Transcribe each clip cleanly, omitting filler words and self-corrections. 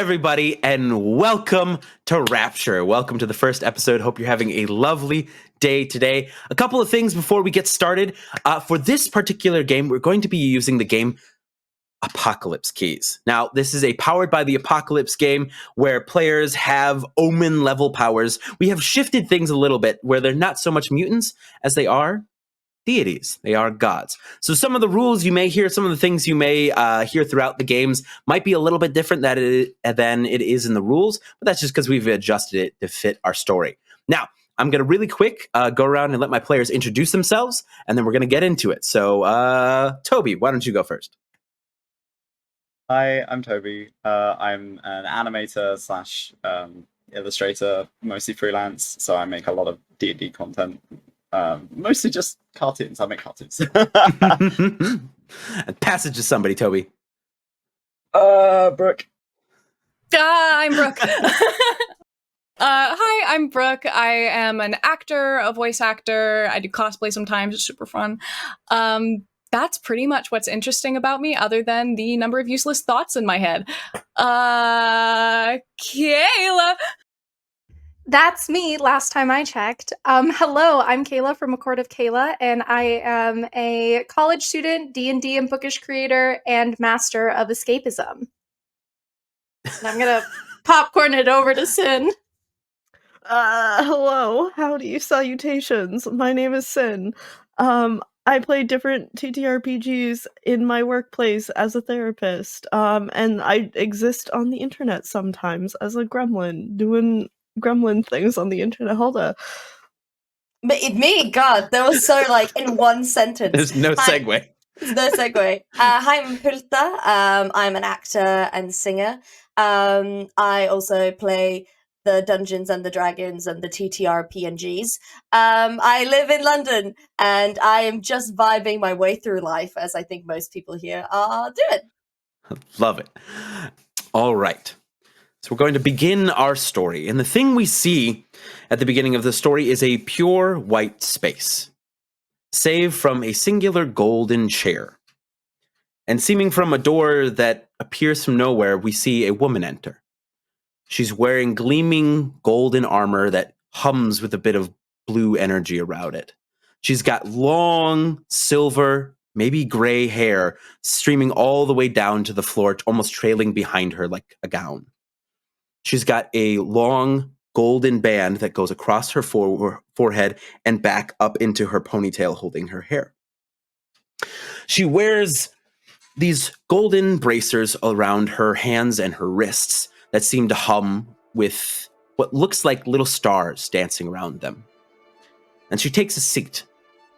everybody, and welcome to Rapture. Welcome to the first episode. Hope you're having a lovely day today. A couple of things before we get started. For this particular game, we're going to be using the game Apocalypse Keys. Now, this is a powered by the Apocalypse game where players have omen level powers. We have shifted things a little bit where they're not so much mutants as they are deities. They are gods. So some of the rules you may hear, some of the things you may hear throughout the games might be a little bit different than it is in the rules, but that's just because we've adjusted it to fit our story. Now, I'm going to really quick go around and let my players introduce themselves, and then we're going to get into it. So, Toby, why don't you go first? Hi, I'm Toby. I'm an animator slash illustrator, mostly freelance, so I make a lot of D&D content. Mostly just cartoons. I make cartoons. Passage to somebody, Toby. Brooke. I'm Brooke. Hi, I'm Brooke. I am an actor, a voice actor. I do cosplay sometimes. It's super fun. That's pretty much what's interesting about me, other than the number of useless thoughts in my head. Kayla. That's me, last time I checked. Hello, I'm Kayla from A Court of Kayla, and I am a college student, D&D and bookish creator, and master of escapism. And I'm gonna popcorn it over to Sin. Hello, howdy, salutations. My name is Sin. I play different TTRPGs in my workplace as a therapist, and I exist on the internet sometimes as a gremlin, doing gremlin things on the internet. Hulda. Me? God, that was so in one sentence. There's no segue. There's no segue. Hi, I'm Hulda. I'm an actor and singer. I also play the Dungeons and the Dragons and the TTRPGs. I live in London, and I am just vibing my way through life, as I think most people here are doing. Love it. All right. So we're going to begin our story, and the thing we see at the beginning of the story is a pure white space, save from a singular golden chair. And seeming from a door that appears from nowhere, we see a woman enter. She's wearing gleaming golden armor that hums with a bit of blue energy around it. She's got long, silver, maybe gray hair streaming all the way down to the floor, almost trailing behind her like a gown. She's got a long golden band that goes across her forehead and back up into her ponytail, holding her hair. She wears these golden bracers around her hands and her wrists that seem to hum with what looks like little stars dancing around them. And she takes a seat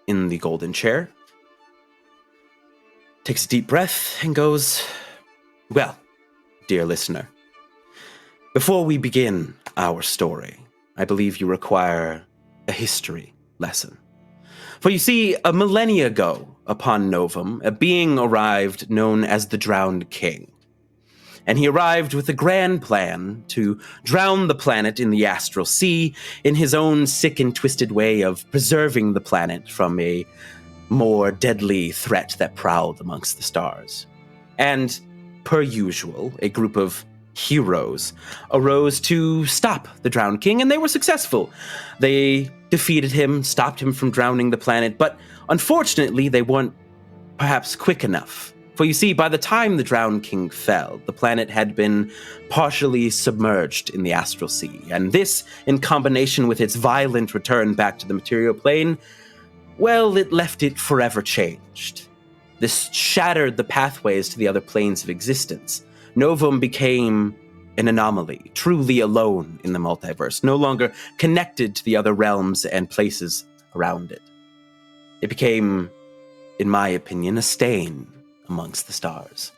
in the golden chair, takes a deep breath, and goes, "Well, dear listener, before we begin our story, I believe you require a history lesson. For you see, a millennia ago, upon Novum, a being arrived known as the Drowned King. And he arrived with a grand plan to drown the planet in the astral sea in his own sick and twisted way of preserving the planet from a more deadly threat that prowled amongst the stars. And, per usual, a group of heroes arose to stop the Drowned King, and they were successful. They defeated him, stopped him from drowning the planet, but unfortunately they weren't perhaps quick enough. For you see, by the time the Drowned King fell, the planet had been partially submerged in the astral sea, and this, in combination with its violent return back to the material plane, well, it left it forever changed. This shattered the pathways to the other planes of existence. Novum became an anomaly, truly alone in the multiverse, no longer connected to the other realms and places around it. It became, in my opinion, a stain amongst the stars.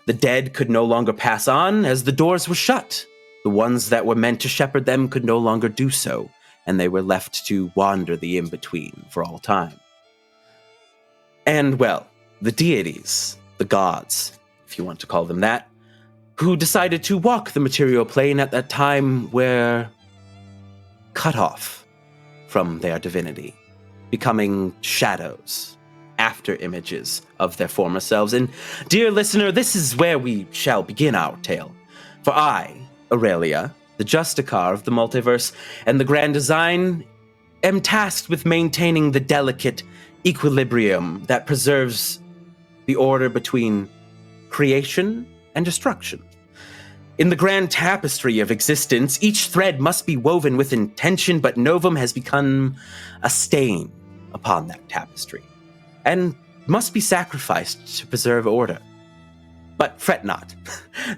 The dead could no longer pass on as the doors were shut. The ones that were meant to shepherd them could no longer do so, and they were left to wander the in-between for all time. And, well, the deities, the gods, if you want to call them that, who decided to walk the material plane at that time were cut off from their divinity, becoming shadows, after images of their former selves. And, dear listener, this is where we shall begin our tale. For I, Aurelia, the Justicar of the multiverse and the Grand Design, am tasked with maintaining the delicate equilibrium that preserves the order between creation and destruction. In the grand tapestry of existence, each thread must be woven with intention, but Novum has become a stain upon that tapestry, and must be sacrificed to preserve order. But fret not.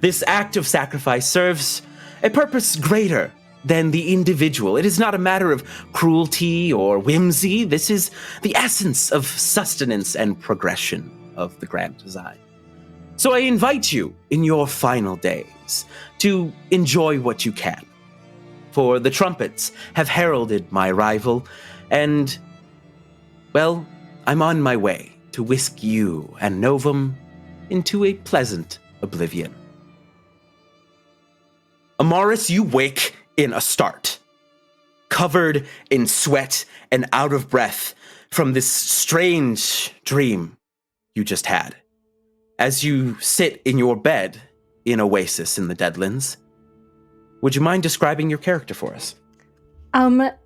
This act of sacrifice serves a purpose greater than the individual. It is not a matter of cruelty or whimsy. This is the essence of sustenance and progression of the grand design. So I invite you in your final days to enjoy what you can. For the trumpets have heralded my arrival, and, well, I'm on my way to whisk you and Novum into a pleasant oblivion. Amaris, you wake in a start, covered in sweat and out of breath from this strange dream you just had. As you sit in your bed in Oasis in the Deadlands, would you mind describing your character for us?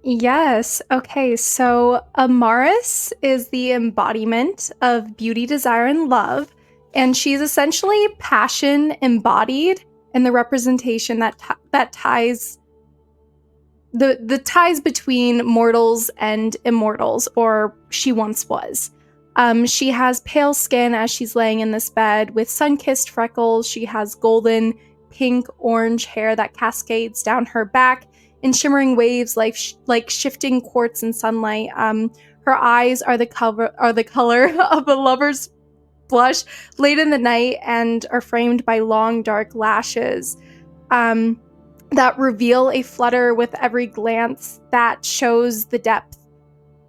Yes. Okay, so Amaris is the embodiment of beauty, desire, and love, and she's essentially passion embodied and the representation that ties the ties between mortals and immortals, or she once was. She has pale skin as she's laying in this bed with sun-kissed freckles. She has golden, pink, orange hair that cascades down her back in shimmering waves like shifting quartz in sunlight. Her eyes are the color of a lover's blush late in the night and are framed by long, dark lashes that reveal a flutter with every glance that shows the depth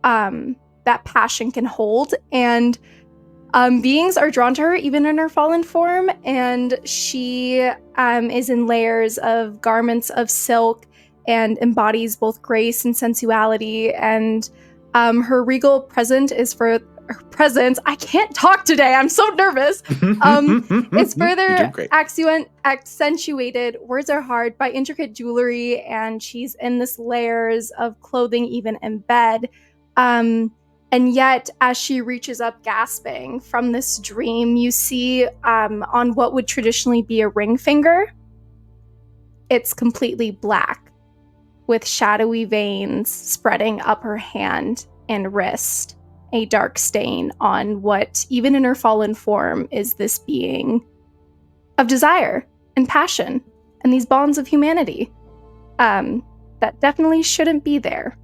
that passion can hold. And beings are drawn to her even in her fallen form, and she is in layers of garments of silk and embodies both grace and sensuality. And her regal presence is for her presence. I can't talk today. I'm so nervous. It's further accentuated. Words are hard by intricate jewelry, and she's in this layers of clothing even in bed. And yet, as she reaches up gasping from this dream, you see on what would traditionally be a ring finger, it's completely black, with shadowy veins spreading up her hand and wrist, a dark stain on what, even in her fallen form, is this being of desire and passion and these bonds of humanity that definitely shouldn't be there.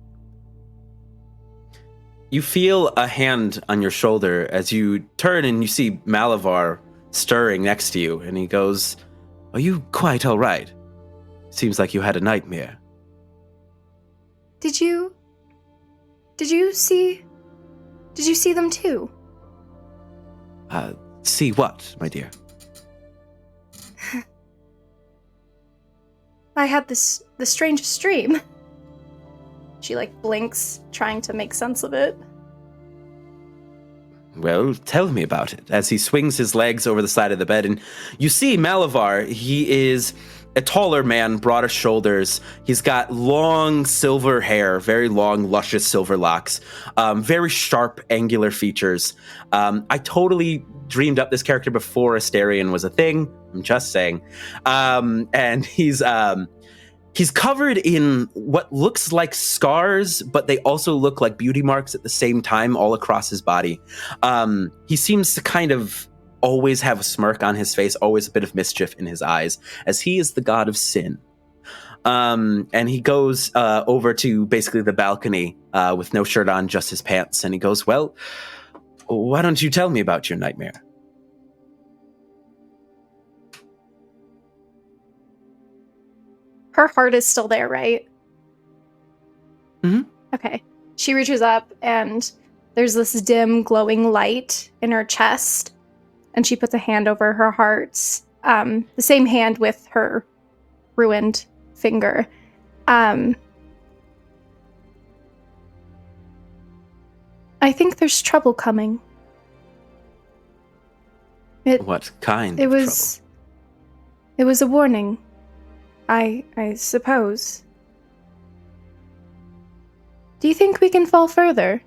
You feel a hand on your shoulder as you turn and you see Malavar stirring next to you, and he goes, "Are you quite all right? Seems like you had a nightmare." Did you see them too? See what, my dear? I had the strangest dream. She blinks, trying to make sense of it. Well, tell me about it. As he swings his legs over the side of the bed, and you see Malavar. He is a taller man, broader shoulders. He's got long silver hair, very long, luscious silver locks, very sharp, angular features. I totally dreamed up this character before Asterion was a thing. I'm just saying. And he's covered in what looks like scars, but they also look like beauty marks at the same time all across his body. He seems to kind of always have a smirk on his face, always a bit of mischief in his eyes, as he is the god of sin. And he goes over to basically the balcony with no shirt on, just his pants, and he goes, "Well, why don't you tell me about your nightmare?" Her heart is still there, right? Mm-hmm. Okay. She reaches up, and there's this dim, glowing light in her chest, and she puts a hand over her heart, the same hand with her ruined finger. I think there's trouble coming. What kind of trouble? It was a warning I suppose. Do you think we can fall further?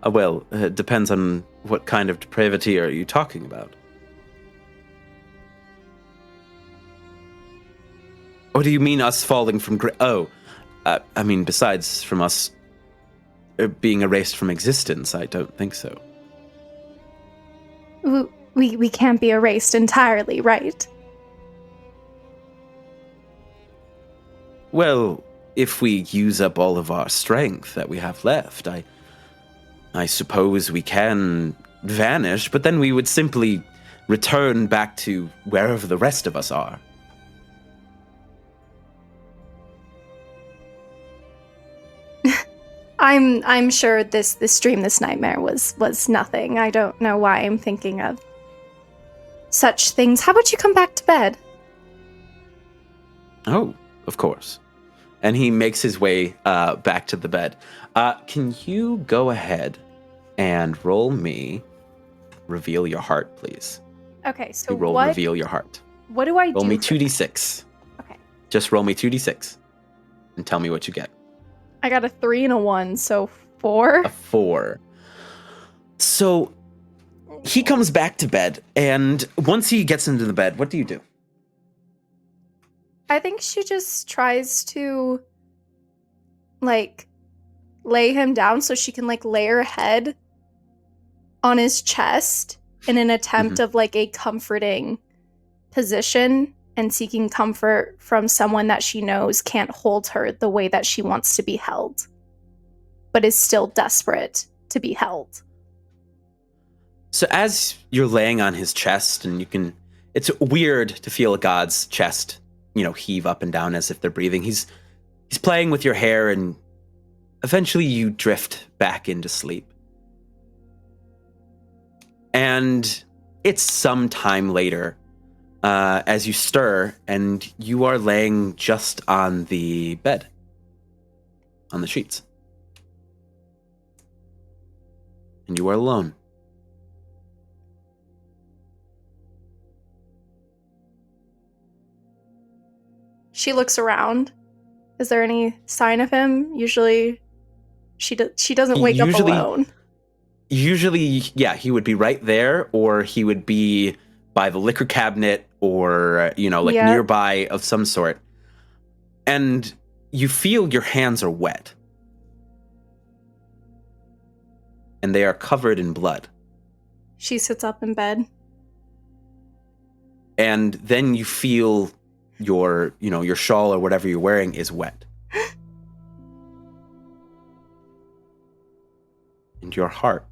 Well, it depends on what kind of depravity are you talking about. Or do you mean us falling from I mean, besides from us being erased from existence, I don't think so. We can't be erased entirely, right? Well, if we use up all of our strength that we have left, I suppose we can vanish, but then we would simply return back to wherever the rest of us are. I'm sure this dream, this nightmare was nothing. I don't know why I'm thinking of such things. How about you come back to bed? Oh, of course. And he makes his way back to the bed. Can you go ahead and roll me Reveal Your Heart, please? Okay, so You roll Reveal Your Heart. What do I do? Roll me for 2d6. Okay. Just roll me 2d6 and tell me what you get. I got a 3 and a 1, so 4. A 4. So he comes back to bed, and once he gets into the bed, what do you do? I think she just tries to, like, lay him down so she can, like, lay her head on his chest in an attempt of, like, a comforting position and seeking comfort from someone that she knows can't hold her the way that she wants to be held, but is still desperate to be held. So as you're laying on his chest, and it's weird to feel a god's chest, heave up and down as if they're breathing. He's playing with your hair, and eventually you drift back into sleep. And it's some time later, as you stir, and you are laying just on the bed, on the sheets. And you are alone. She looks around. Is there any sign of him? Usually, she doesn't wake up alone. Usually, yeah, he would be right there, or he would be by the liquor cabinet, or, nearby of some sort. And you feel your hands are wet. And they are covered in blood. She sits up in bed. And then you feel your shawl or whatever you're wearing is wet. And your heart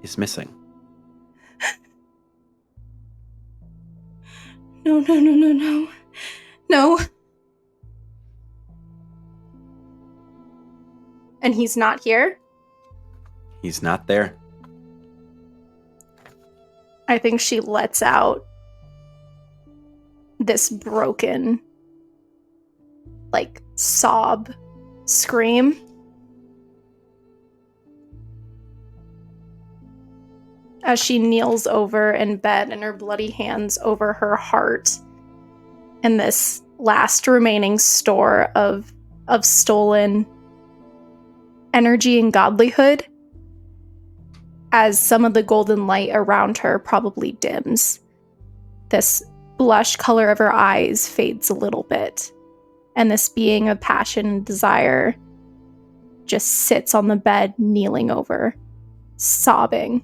is missing. No. No. And he's not here? He's not there. I think she lets out this broken, sob scream. As she kneels over in bed and her bloody hands over her heart and this last remaining store of stolen energy and godlyhood, as some of the golden light around her probably dims. This blush color of her eyes fades a little bit, and this being of passion and desire just sits on the bed, kneeling over, sobbing.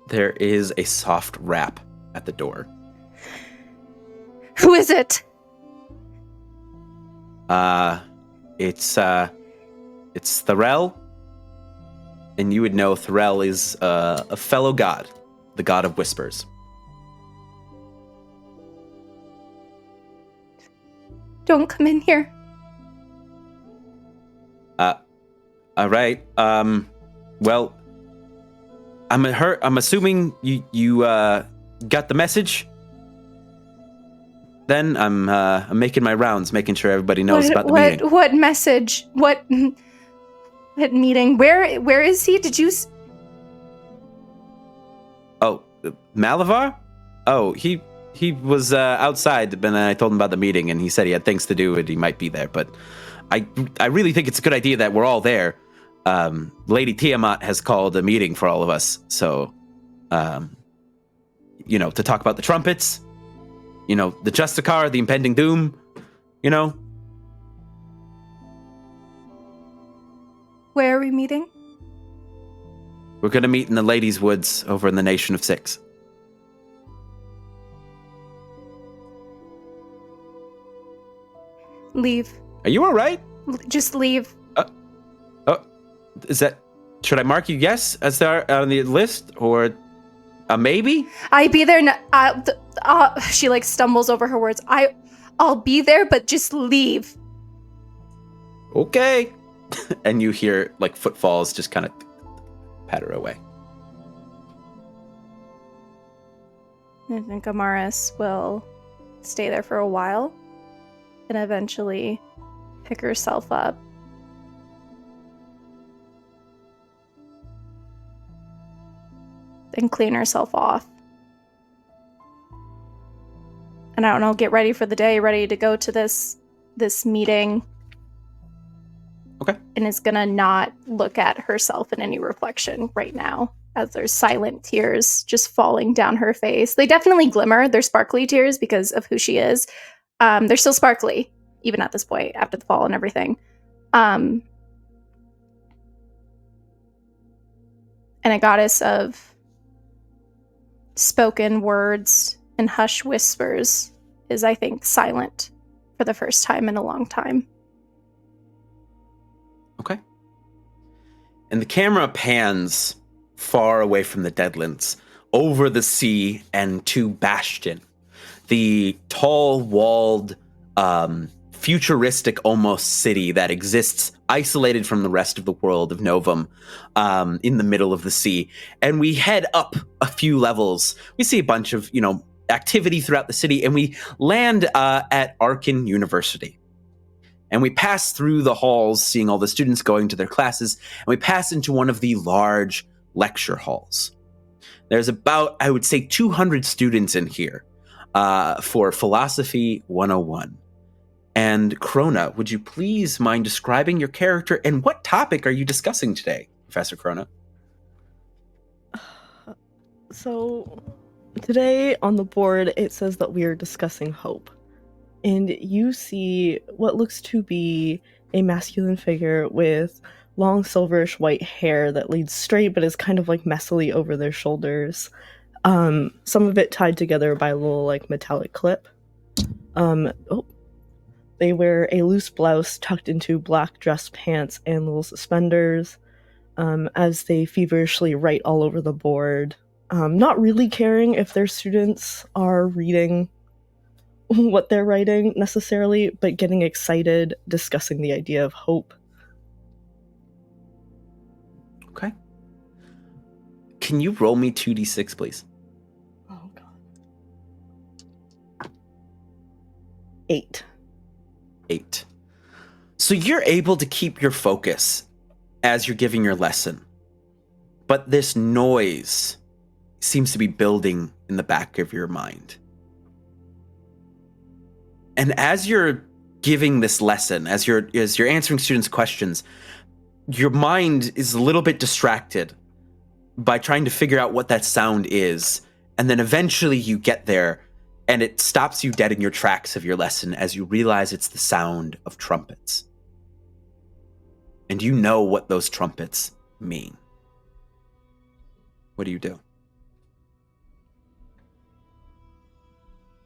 There is a soft rap at the door. Who is it? It's Thorell. And you would know Thorell is a fellow god, the god of whispers. Don't come in here. All right. Well, I'm assuming you got the message. Then I'm making my rounds, making sure everybody knows about the meeting. What message? What meeting? Where is he? Did you? Malavar? Oh, he was outside, and I told him about the meeting, and he said he had things to do and he might be there. But I really think it's a good idea that we're all there. Lady Tiamat has called a meeting for all of us, so to talk about the trumpets, the Justicar, the impending doom, Where are we meeting? We're gonna meet in the Ladies' Woods over in the Nation of Six. Leave. Are you all right? Just leave. Should I mark you yes as there on the list, or a maybe? I be there. She like stumbles over her words. I'll be there, but just leave. Okay. And you hear like footfalls just kind of patter away. I think Amaris will stay there for a while and eventually pick herself up. And clean herself off. And I don't know, get ready for the day, ready to go to this meeting. Okay. And is gonna not look at herself in any reflection right now, as there's silent tears just falling down her face. They definitely glimmer. They're sparkly tears because of who she is. They're still sparkly, even at this point, after the fall and everything. And a goddess of spoken words and hushed whispers is, I think, silent for the first time in a long time. Okay. And the camera pans far away from the Deadlands, over the sea and to Bastion, the tall, walled, futuristic almost city that exists isolated from the rest of the world of Novum, in the middle of the sea. And we head up a few levels. We see a bunch of, activity throughout the city, and we land at Arkan University. And we pass through the halls, seeing all the students going to their classes, and we pass into one of the large lecture halls. There's about, I would say, 200 students in here for Philosophy 101. And Crona, would you please mind describing your character and what topic are you discussing today, Professor Crona? So, today on the board, it says that we are discussing hope. And you see what looks to be a masculine figure with long silverish white hair that leads straight but is kind of like messily over their shoulders. Some of it tied together by a little like metallic clip. They wear a loose blouse tucked into black dress pants and little suspenders as they feverishly write all over the board. Not really caring if their students are reading what they're writing necessarily, but getting excited, discussing the idea of hope. Okay. Can you roll me 2d6, please? Oh, God. 8. So you're able to keep your focus as you're giving your lesson. But this noise seems to be building in the back of your mind. And as you're giving this lesson, as you're answering students' questions, your mind is a little bit distracted by trying to figure out what that sound is. And then eventually you get there, and it stops you dead in your tracks of your lesson as you realize it's the sound of trumpets. And you know what those trumpets mean. What do you do?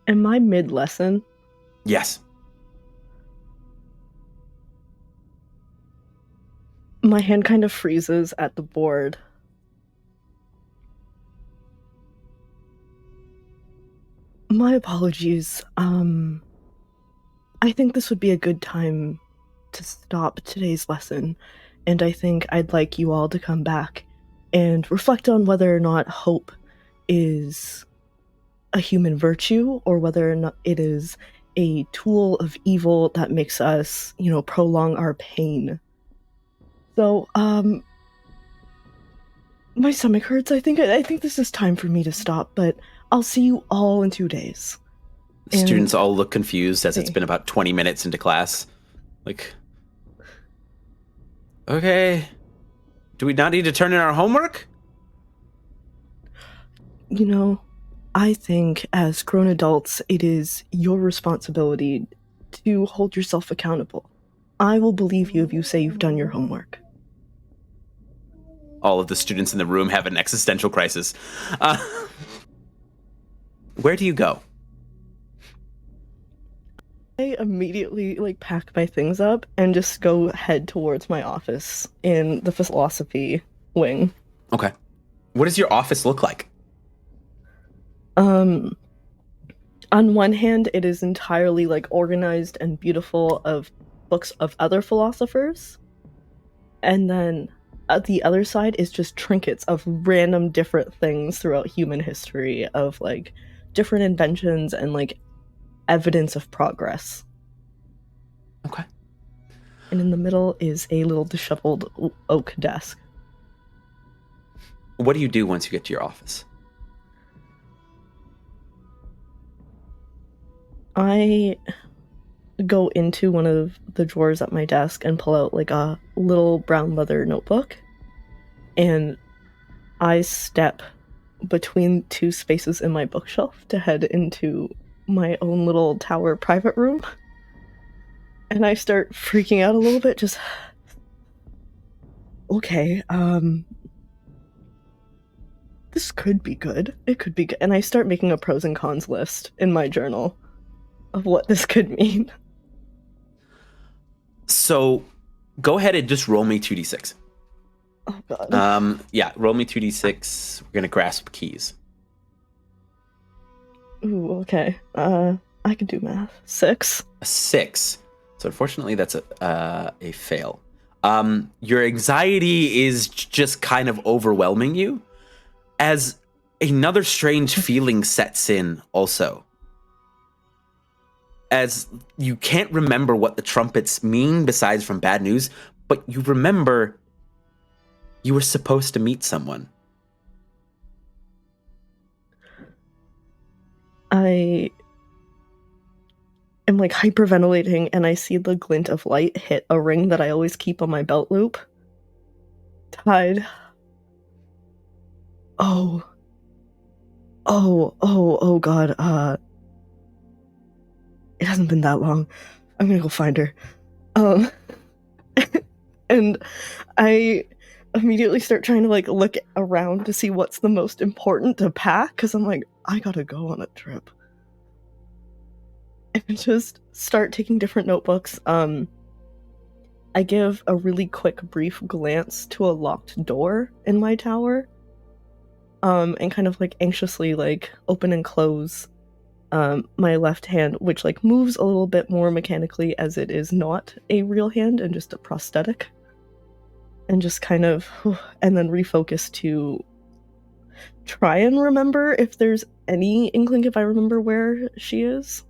Am I mid-lesson? Yes. My hand kind of freezes at the board. My apologies. I think this would be a good time to stop today's lesson, and I think I'd like you all to come back and reflect on whether or not hope is a human virtue, or whether or not it is a tool of evil that makes us, prolong our pain. So, My stomach hurts. I think this is time for me to stop, but I'll see you all in 2 days. The students all look confused as it's Hey. been about 20 minutes into class. Like, okay, do we not need to turn in our homework? You know, I think as grown adults, it is your responsibility to hold yourself accountable. I will believe you if you say you've done your homework. All of the students in the room have an existential crisis. Where do you go? I immediately pack my things up and just go head towards my office in the philosophy wing. Okay. What does your office look like? On one hand, it is entirely organized and beautiful of books of other philosophers, and then the other side is just trinkets of random different things throughout human history of different inventions and evidence of progress. Okay. And in the middle is a little disheveled oak desk. What do you do once you get to your office? I go into one of the drawers at my desk and pull out a little brown leather notebook, and I step between 2 spaces in my bookshelf to head into my own little tower private room, and I start freaking out a little bit, just okay, this could be good. It could be good. And I start making a pros and cons list in my journal of what this could mean. So go ahead and just roll me 2d6. Oh god. Yeah, roll me 2d6. We're gonna grasp keys. Ooh, okay. I can do math. 6. A 6. So unfortunately, that's a fail. Your anxiety is just kind of overwhelming you, as another strange feeling sets in also. As you can't remember what the trumpets mean besides from bad news, but you remember you were supposed to meet someone. I am hyperventilating, and I see the glint of light hit a ring that I always keep on my belt loop. Tied. Oh god, it hasn't been that long. I'm gonna go find her. And I immediately start trying to look around to see what's the most important to pack, because I'm I gotta go on a trip. And just start taking different notebooks. I give a really quick brief glance to a locked door in my tower, and kind of anxiously open and close my left hand, which moves a little bit more mechanically, as it is not a real hand and just a prosthetic, and just kind of and then refocus to try and remember if there's any inkling, if I remember where she is.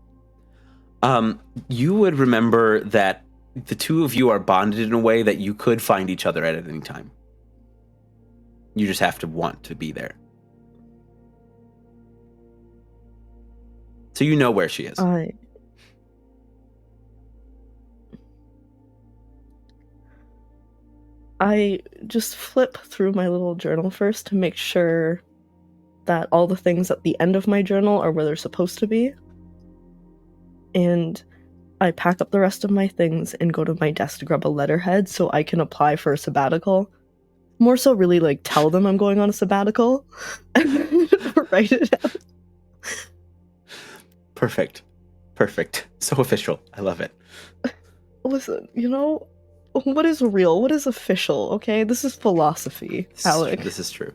You would remember that the two of you are bonded in a way that you could find each other at any time. You just have to want to be there. So you know where she is. I just flip through my little journal first to make sure that all the things at the end of my journal are where they're supposed to be. And I pack up the rest of my things and go to my desk to grab a letterhead so I can apply for a sabbatical. More so really tell them I'm going on a sabbatical and write it out. Perfect. So official. I love it. Listen, what is real? What is official? Okay, this is philosophy, Alec. This is true.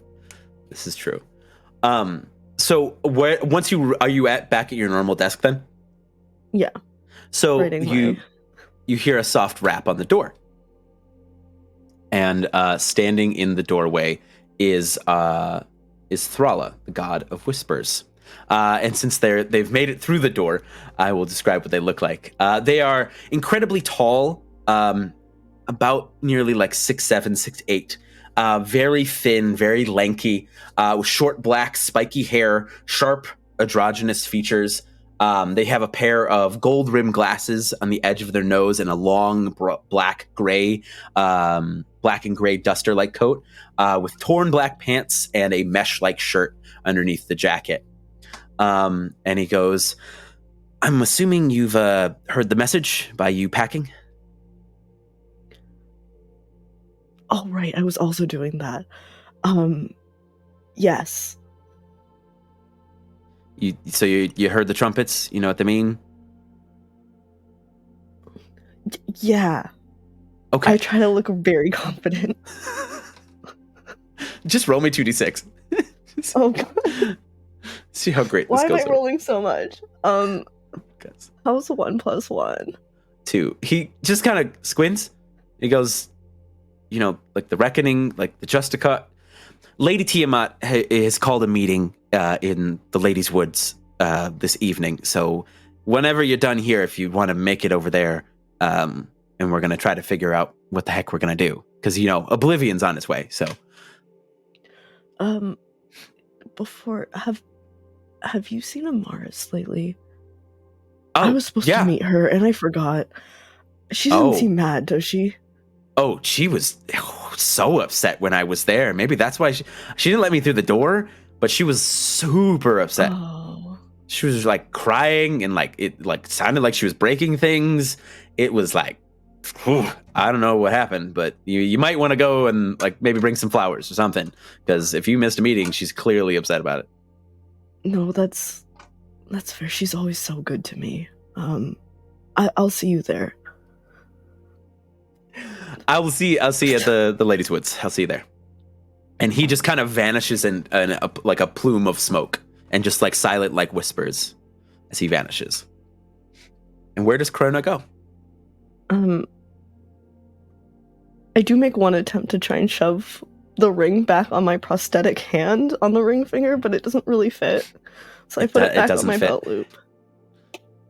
So are you back at your normal desk then? Yeah. So you hear a soft rap on the door, and standing in the doorway is Thrala, the god of whispers. And since they've made it through the door, I will describe what they look like. They are incredibly tall, about nearly 6'7", 6'8", very thin, very lanky, with short black spiky hair, sharp androgynous features. They have a pair of gold rimmed glasses on the edge of their nose and a long black and gray duster like coat, with torn black pants and a mesh like shirt underneath the jacket. And he goes, I'm assuming you've heard the message by you packing? Oh, right. I was also doing that. Yes. So you heard the trumpets? You know what they mean? Yeah. Okay. I try to look very confident. Just roll me 2d6. Oh, God. See how great Why this goes. am I rolling so much? How's 1 + 1? 2. He just kind of squints. He goes, like the reckoning, like the Justicar. Lady Tiamat has called a meeting in the Ladies' Woods this evening. So whenever you're done here, if you want to make it over there, and we're going to try to figure out what the heck we're going to do. Because, Oblivion's on its way, so. Before, have you seen Amaris lately? Oh, I was supposed to meet her, and I forgot. She doesn't seem mad, does she? Oh, she was so upset when I was there. Maybe that's why she didn't let me through the door, but she was super upset. Oh. She was like crying and it sounded like she was breaking things. It was like, I don't know what happened, but you might want to go and maybe bring some flowers or something, because if you missed a meeting, she's clearly upset about it. No, that's fair. She's always so good to me. I'll see you there. I'll see you at the Ladies' Woods. I'll see you there. And he just kind of vanishes in a plume of smoke and just silent whispers as he vanishes. And where does Crona go? I do make one attempt to try and shove the ring back on my prosthetic hand on the ring finger, but it doesn't really fit. So I put it back on my belt loop.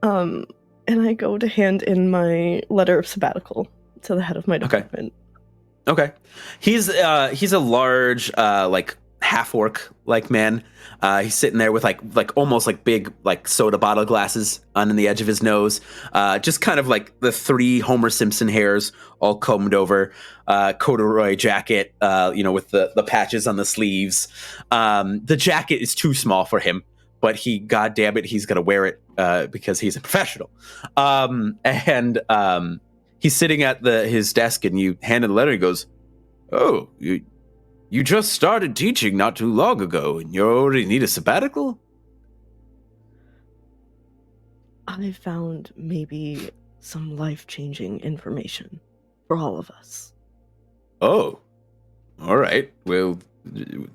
And I go to hand in my letter of sabbatical to the head of my department. Okay. He's a large half orc man. He's sitting there with almost big soda bottle glasses on the edge of his nose. Just kind of the 3 Homer Simpson hairs all combed over. Corduroy jacket, with the patches on the sleeves. The jacket is too small for him, but God damn it, he's gonna wear it because he's a professional. He's sitting at his desk, and you hand him the letter. And he goes, "Oh, you just started teaching not too long ago, and you already need a sabbatical?" I found maybe some life-changing information for all of us. Oh, all right. Well,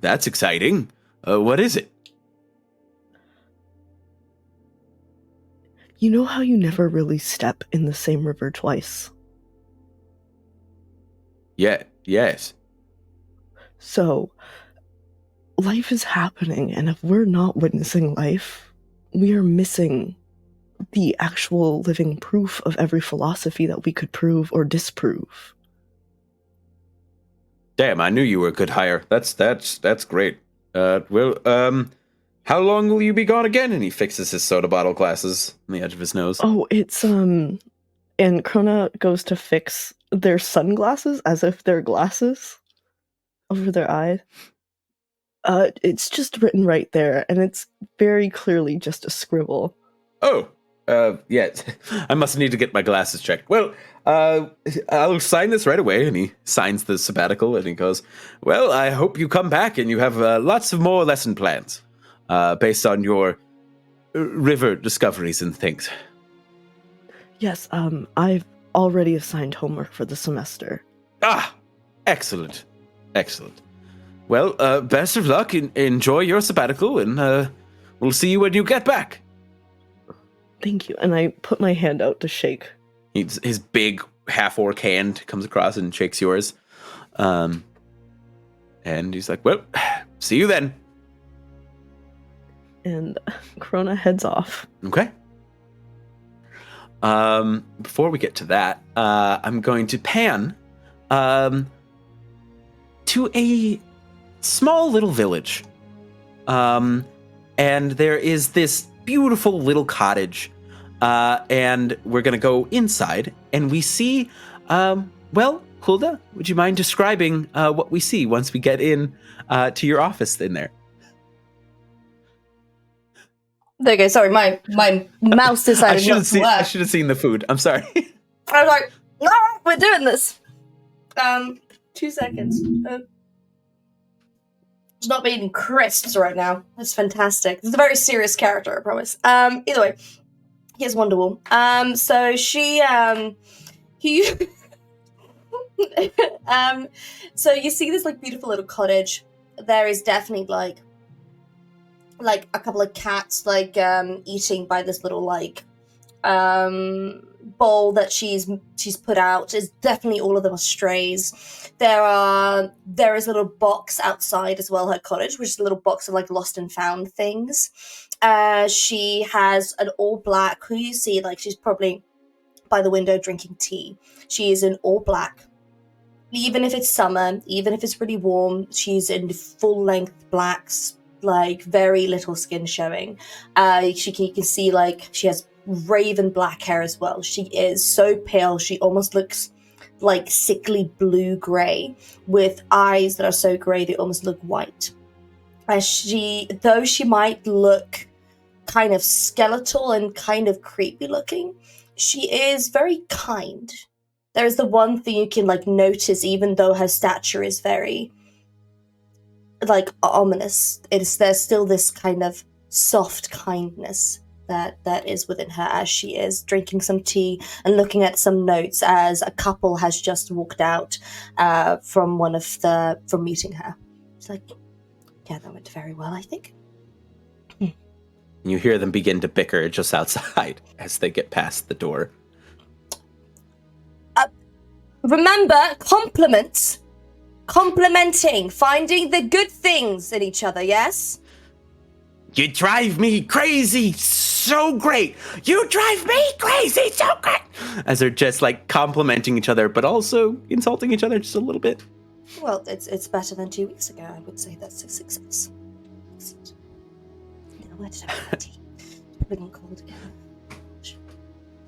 that's exciting. What is it? You know how you never really step in the same river twice? Yeah, yes. So, life is happening, and if we're not witnessing life, we are missing the actual living proof of every philosophy that we could prove or disprove. Damn, I knew you were a good hire. That's great. How long will you be gone again? And he fixes his soda bottle glasses on the edge of his nose. Oh, it's and Crona goes to fix their sunglasses as if they're glasses over their eyes. It's just written right there, and it's very clearly just a scribble. Oh, yeah. I must need to get my glasses checked. Well, I'll sign this right away. And he signs the sabbatical, and he goes, well, I hope you come back and you have lots of more lesson plans based on your river discoveries and things. Yes, I've already assigned homework for the semester. Ah, excellent. Excellent. Well, best of luck. Enjoy your sabbatical, and we'll see you when you get back. Thank you. And I put my hand out to shake. His big half-orc hand comes across and shakes yours. And he's like, well, see you then. And Crona heads off. Okay. Before we get to that, I'm going to pan. to a small little village. And there is this beautiful little cottage. And we're going to go inside, and we see, well, Hulda, would you mind describing what we see once we get in to your office in there? There you go. Sorry, my mouse decided not to work. I should have seen the food. I'm sorry. I was like, all right, we're doing this. 2 seconds. It's not eating crisps right now. That's fantastic. It's a very serious character, I promise. Either way, here's Wonderwall. So she, so you see this like beautiful little cottage. There is definitely like a couple of cats like eating by this little like bowl that she's put out. Is definitely all of them are strays. There is a little box outside as well, her cottage, which is a little box of like lost and found things. She has an all black, who you see like she's probably by the window drinking tea. She is in all black. Even if it's summer, even if it's really warm, she's in full length blacks, like very little skin showing. You can see like she has raven black hair as well. She is so pale, she almost looks like sickly blue-gray with eyes that are so gray they almost look white. Though she might look kind of skeletal and kind of creepy looking, she is very kind. There is the one thing you can like notice, even though her stature is very like ominous, there's still this kind of soft kindness that is within her as she is drinking some tea and looking at some notes as a couple has just walked out from meeting her. It's like, yeah, that went very well, I think. You hear them begin to bicker just outside as they get past the door. Remember, compliments. Complimenting, finding the good things in each other, yes? You drive me crazy, so great. You drive me crazy, so great. As they're just like complimenting each other, but also insulting each other just a little bit. Well, it's better than 2 weeks ago. I would say that's a success. Excellent. Now, where did I put my tea? Probably gonna cold again.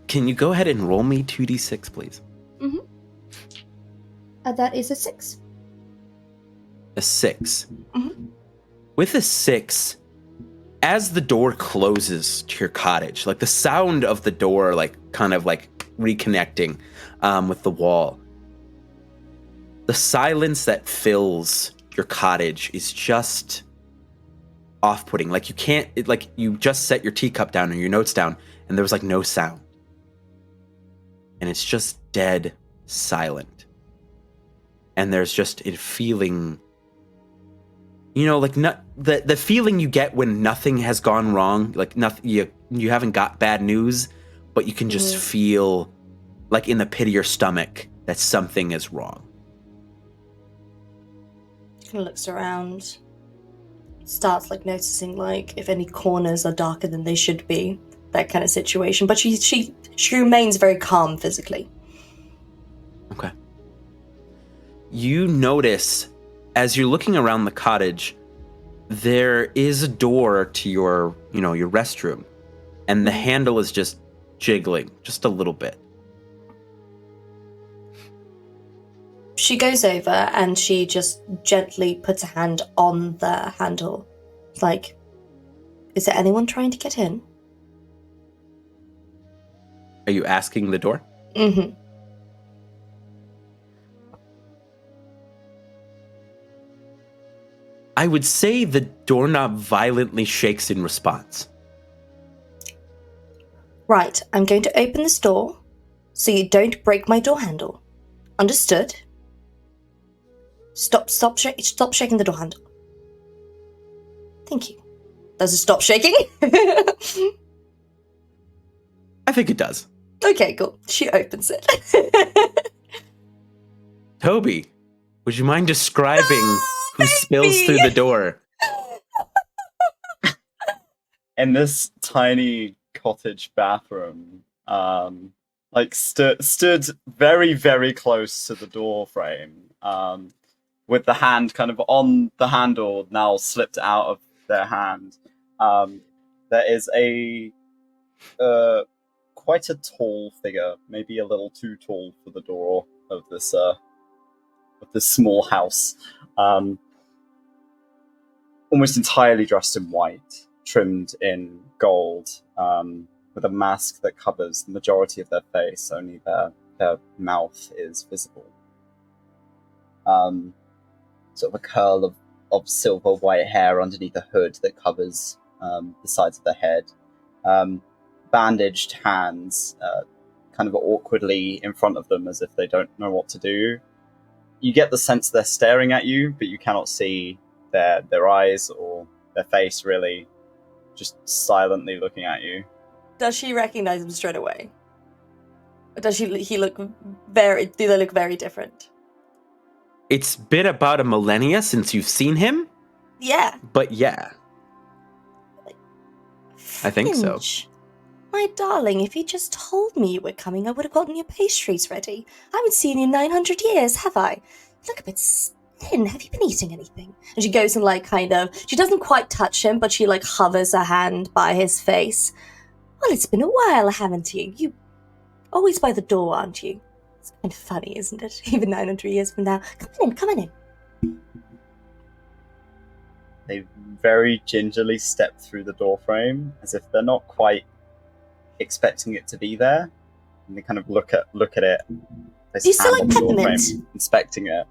Can you go ahead and roll me 2d6, please? Mm-hmm. That is a 6. A 6. Mm-hmm. With a 6, as the door closes to your cottage, like the sound of the door, like kind of like reconnecting with the wall, the silence that fills your cottage is just off-putting. Like you can't, like you just set your teacup down or your notes down, and there was like no sound, and it's just dead silent. And there's just a feeling, you know, like not the feeling you get when nothing has gone wrong, like nothing, you haven't got bad news, but you can just feel like in the pit of your stomach that something is wrong. Kind of looks around, starts like noticing like if any corners are darker than they should be, that kind of situation. But she remains very calm physically. Okay. You notice as you're looking around the cottage, there is a door to your restroom, and the handle is just jiggling just a little bit. She goes over and she just gently puts a hand on the handle. Like, is there anyone trying to get in? Are you asking the door? Mm-hmm. I would say the doorknob violently shakes in response. Right, I'm going to open this door so you don't break my door handle. Understood? Stop shaking the door handle. Thank you. Does it stop shaking? I think it does. Okay, cool. She opens it. Toby, would you mind describing who spills through the door? In this tiny cottage bathroom, stood very, very close to the door frame, with the hand kind of on the handle, now slipped out of their hand. There is a quite a tall figure, maybe a little too tall for the door of this small house. Almost entirely dressed in white, trimmed in gold, with a mask that covers the majority of their face. Only their mouth is visible. Sort of a curl of silver white hair underneath a hood that covers the sides of their head. Bandaged hands, kind of awkwardly in front of them as if they don't know what to do. You get the sense they're staring at you, but you cannot see their eyes or their face, really. Just silently looking at you. Does she recognize him straight away? Or does do they look very different? It's been about a millennia since you've seen him, Yeah. but yeah. I think so. Fringe. My darling, if you just told me you were coming, I would have gotten your pastries ready. I haven't seen you in 900 years, have I? You look a bit thin. Have you been eating anything? And she goes and she doesn't quite touch him, but she hovers her hand by his face. Well, it's been a while, haven't you? You always by the door, aren't you? It's kind of funny, isn't it? Even 900 years from now. Come on in. They very gingerly step through the doorframe, as if they're not quite expecting it to be there, and they kind of look at it. Do you still like peppermint? Inspecting it.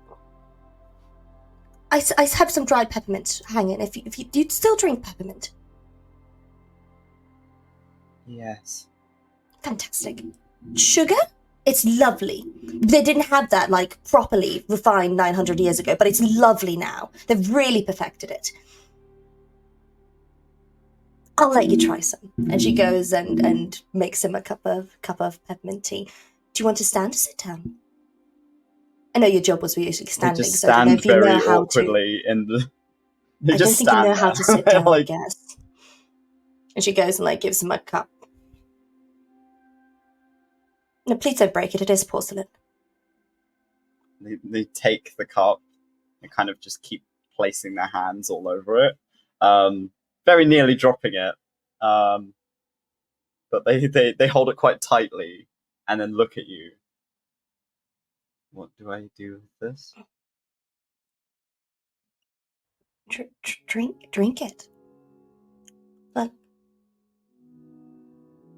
I have some dried peppermint hanging. If you do you still drink peppermint? Yes. Fantastic. Sugar? It's lovely. They didn't have that properly refined 900 years ago, but it's lovely now. They've really perfected it. I'll let you try some. And she goes and makes him a cup of peppermint tea. Do you want to stand or sit down? I know your job was usually standing, They just so I don't know stand if you know very how awkwardly to. in the. They I just don't think you know how to sit down, I like, guess. And she goes and gives him a cup. No, please don't break it. It is porcelain. they take the cup and kind of just keep placing their hands all over it, very nearly dropping it. But they hold it quite tightly and then look at you. What do I do with this? Drink it. Look.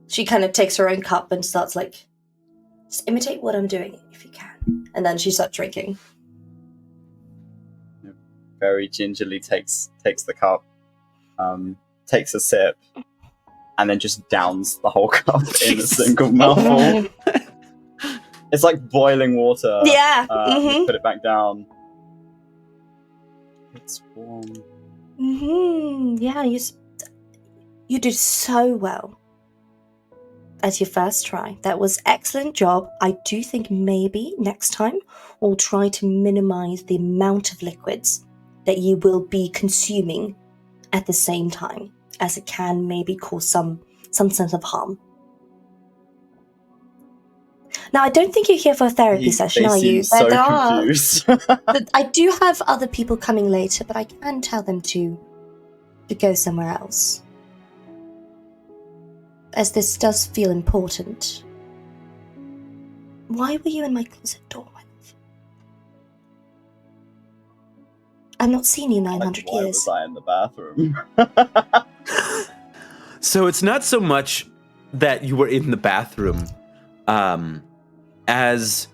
She kind of takes her own cup and starts just imitate what I'm doing if you can. And then she starts drinking. Very gingerly takes the cup, takes a sip, and then just downs the whole cup in a single mouthful. It's like boiling water. Yeah. You put it back down. It's warm. Yeah, you did so well as your first try. That was excellent job. I do think maybe next time we'll try to minimize the amount of liquids that you will be consuming at the same time, as it can maybe cause some sense of harm. Now, I don't think you're here for a therapy session, are you? So confused. I do have other people coming later, but I can tell them to go somewhere else, as this does feel important. Why were you in my closet door, my love? I've not seen you 900 why years. was I in the bathroom? So it's not so much that you were in the bathroom, as...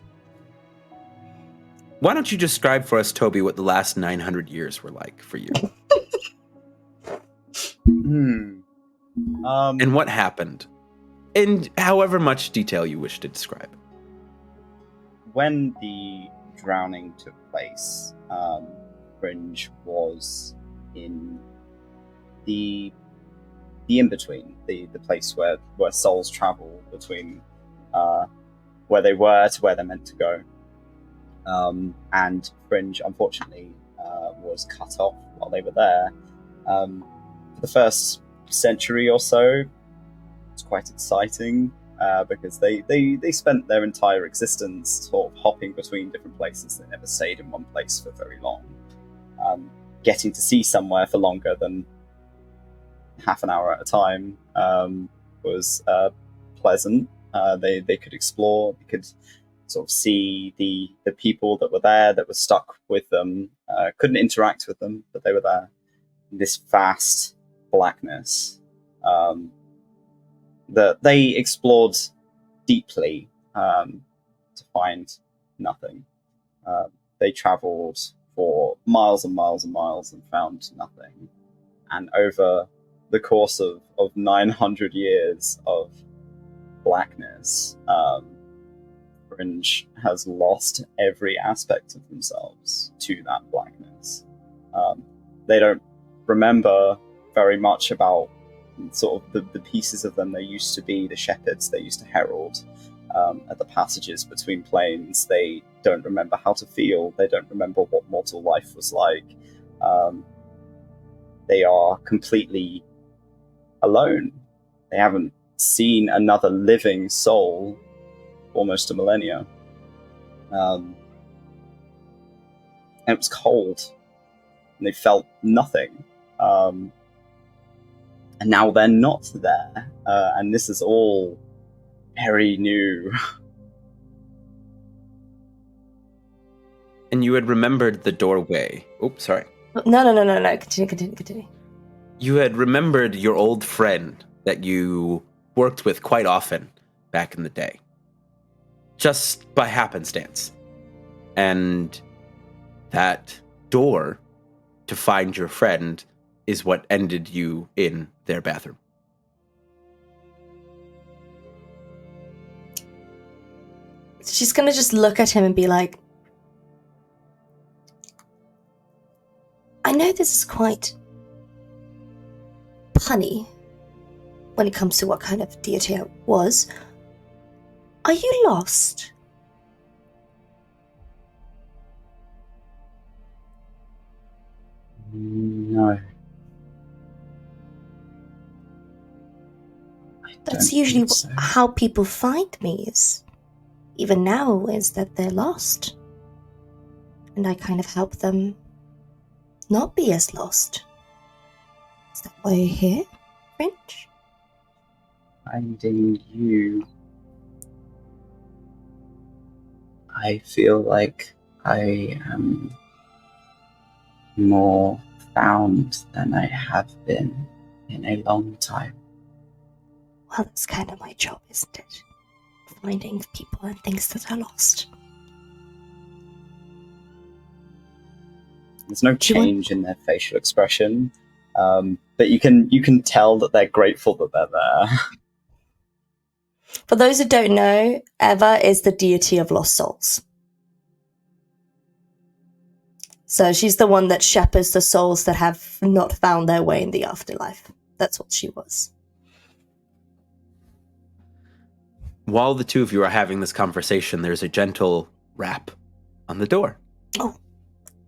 Why don't you describe for us, Toby, what the last 900 years were like for you? And what happened? In however much detail you wish to describe. When the drowning took place, Fringe was in the in-between, the place where souls travel between where they were to where they're meant to go. And Fringe, unfortunately, was cut off while they were there. For the first century or so, it's quite exciting. because they spent their entire existence sort of hopping between different places. They never stayed in one place for very long. Getting to see somewhere for longer than half an hour at a time was pleasant. They could explore, they could sort of see the people that were there, that were stuck with them. Couldn't interact with them, but they were there. This vast blackness that they explored deeply to find nothing. They traveled for miles and miles and miles and found nothing. And over the course of 900 years of blackness, Fringe has lost every aspect of themselves to that blackness. They don't remember very much about sort of the pieces of them they used to be, the shepherds they used to herald at the passages between planes. They don't remember how to feel. They don't remember what mortal life was like. They are completely alone. They haven't seen another living soul almost a millennia. And it was cold. And they felt nothing. And now they're not there. And this is all very new. And you had remembered the doorway. Oops, sorry. No. Continue. You had remembered your old friend that you worked with quite often back in the day. Just by happenstance. And that door to find your friend is what ended you in their bathroom. She's gonna just look at him and be like, I know this is quite punny when it comes to what kind of deity I was. Are you lost? No. That's usually how people find me, is even now, is that they're lost. And I kind of help them not be as lost. Is that why you're here, Fringe? Finding you. I feel like I am more found than I have been in a long time. Well, that's kind of my job, isn't it? Finding people and things that are lost. There's no change in their facial expression, but you can tell that they're grateful that they're there. For those who don't know, Eva is the deity of lost souls. So she's the one that shepherds the souls that have not found their way in the afterlife. That's what she was. While the two of you are having this conversation, there's a gentle rap on the door. Oh.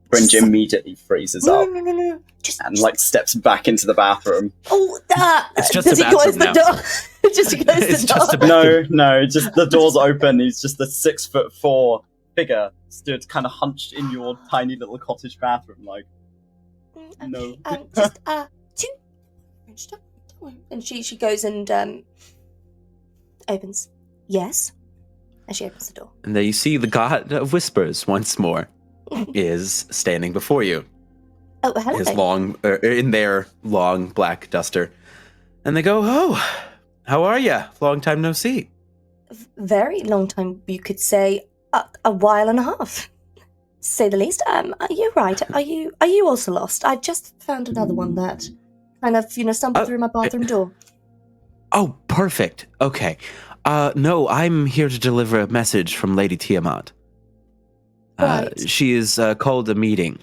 Fringe immediately freezes up No. and steps back into the bathroom. Oh, It's just does a he close bathroom the now. door? Just he close It's the just door. a No, just the door's open. He's just a 6'4" figure stood kind of hunched in your tiny little cottage bathroom, like. No. Just two. Fringe, don't worry. And she goes and opens. Yes. And she opens the door. And there you see the God of Whispers once more is standing before you. Oh, hello. In their long black duster. And they go, "Oh, how are you? Long time no see." Very long time, you could say. A while and a half, to say the least. You're right. Are you also lost? I've just found another one that kind of, stumbled through my bathroom door. Oh, perfect. Okay. No, I'm here to deliver a message from Lady Tiamat. Right. She is called a meeting.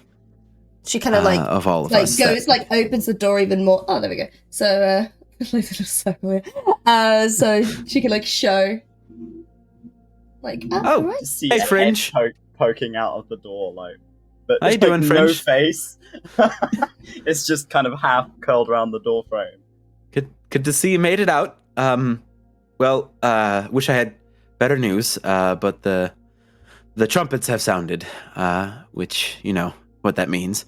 She kind of of all of us. goes opens the door even more. Oh, there we go. So so weird. So she can show. Right. Just see Hey, a Fringe. head poking out of the door, but How you there's, doing, no Fringe? face. It's just kind of half curled around the door frame. Good to see you made it out. Well, wish I had better news, but the trumpets have sounded, which, you know what that means.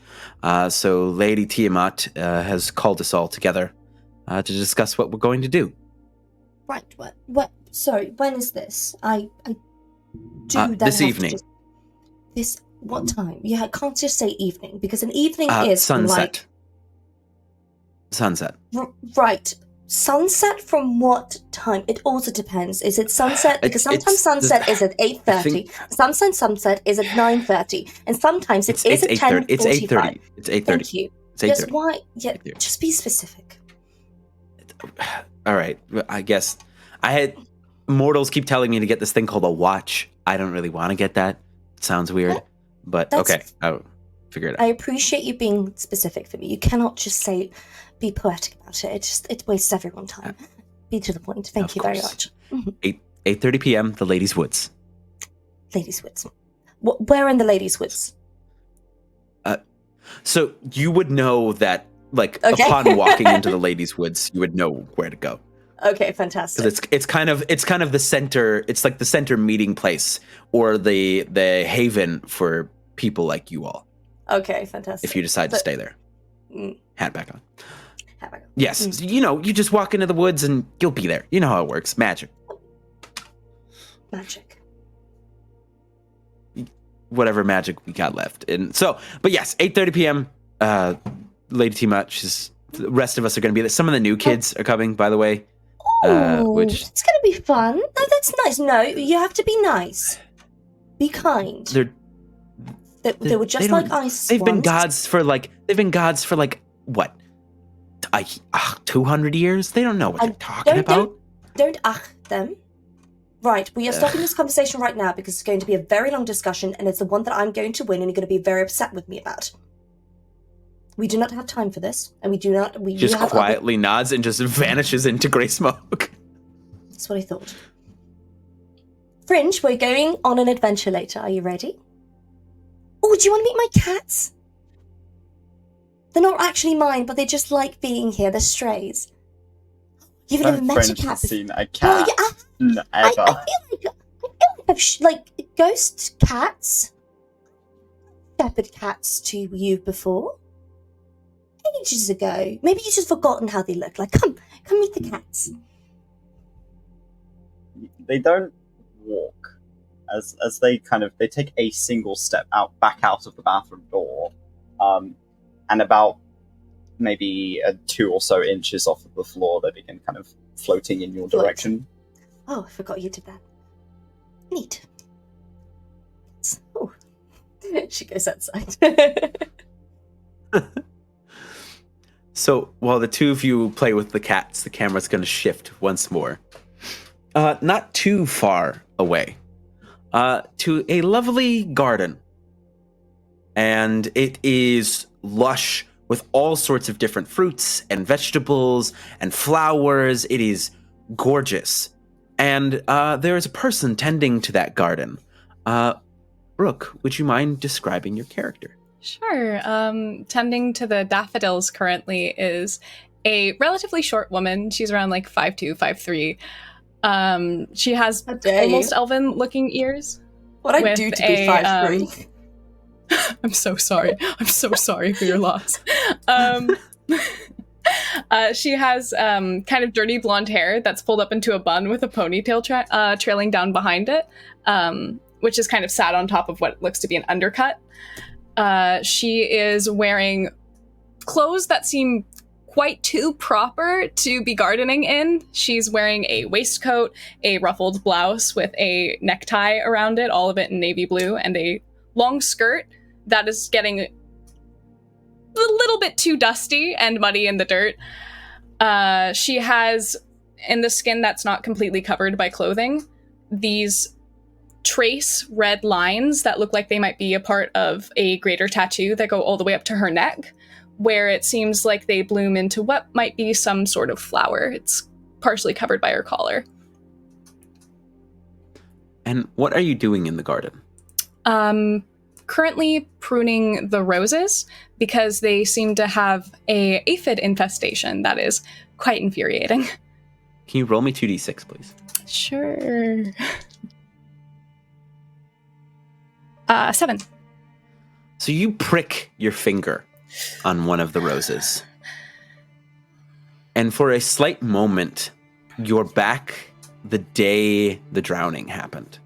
So Lady Tiamat has called us all together to discuss what we're going to do. Right. What? Sorry. When is this? I do then this have evening. To this. What time? Yeah, I can't just say evening because an evening is sunset. Sunset. Right. Sunset from what time? It also depends. Is it sunset? Because sometimes sunset is at 8:30. Sometimes sunset is at 9:30, and sometimes it is at 10:45. It's 8:30. It's 8:30. Thank you. It's 8:30. Yes. Why? Yeah. Just be specific. All right. I guess mortals keep telling me to get this thing called a watch. I don't really want to get that. It sounds weird, but okay. I'll figure it out. I appreciate you being specific for me. You cannot just be poetic about it. It wastes everyone's time. Be to the point. Thank you very much. 8:30 p.m. The Ladies' Woods. Ladies' Woods. Where in the Ladies' Woods? So you would know that, like, upon walking into the Ladies' Woods, you would know where to go. Okay, fantastic. Because it's kind of the center. It's like the center meeting place or the haven for people like you all. Okay, fantastic. If you decide to stay there, hat back on. Yes, Mm. you know, you just walk into the woods and you'll be there. You know how it works. Magic. Whatever magic we got left. And so, but yes, 8:30 p.m. Lady Tiamat, the rest of us are going to be there. Some of the new kids are coming, by the way. Which it's going to be fun. No, that's nice. No, you have to be nice. Be kind. They were just like ice. They've been gods for like what? 200 years? They don't know what they're talking about. Don't them. Right, we are stopping this conversation right now because it's going to be a very long discussion and it's the one that I'm going to win and you're going to be very upset with me about. We do not have time for this, and we do not... just quietly nods and just vanishes into grey smoke. That's what I thought. Fringe, we're going on an adventure later. Are you ready? Oh, do you want to meet my cats? They're not actually mine, but they just like being here. They're strays. You've never met a cat. Seen a cat. Oh, yeah, I feel like ghost cats, shepherd cats to you before. Ages ago. Maybe you've just forgotten how they look. Like, come meet the cats. They don't walk, as they take a single step back out of the bathroom door, and about maybe 2 or so inches off of the floor, they begin kind of floating in your direction. Oh, I forgot you did that. Neat. Oh, she goes outside. So while the two of you play with the cats, the camera's going to shift once more. Not too far away. To a lovely garden. And it is lush with all sorts of different fruits and vegetables and flowers. It is gorgeous. And there is a person tending to that garden. Brooke, would you mind describing your character? Sure. Tending to the daffodils currently is a relatively short woman. She's around like 5'2", 5'3". She has almost elven-looking ears. What I do to be 5'3". I'm so sorry. I'm so sorry for your loss. She has kind of dirty blonde hair that's pulled up into a bun with a ponytail trailing down behind it, which is kind of sat on top of what looks to be an undercut. She is wearing clothes that seem quite too proper to be gardening in. She's wearing a waistcoat, a ruffled blouse with a necktie around it, all of it in navy blue, and a long skirt that is getting a little bit too dusty and muddy in the dirt. She has, in the skin that's not completely covered by clothing, these trace red lines that look like they might be a part of a greater tattoo that go all the way up to her neck, where it seems like they bloom into what might be some sort of flower. It's partially covered by her collar. And what are you doing in the garden? Currently pruning the roses because they seem to have a aphid infestation that is quite infuriating. Can you roll me 2d6, please? Sure. 7. So you prick your finger on one of the roses. And for a slight moment, you're back the day the drowning happened.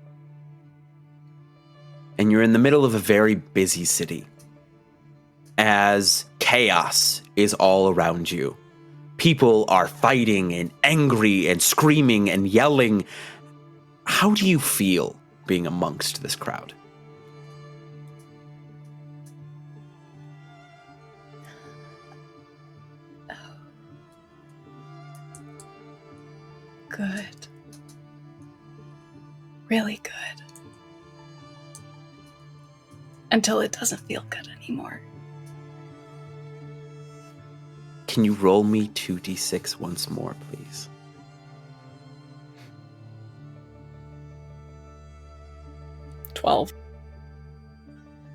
And you're in the middle of a very busy city as chaos is all around you. People are fighting and angry and screaming and yelling. How do you feel being amongst this crowd? Good. Really good. Until it doesn't feel good anymore. Can you roll me 2d6 once more, please? $12.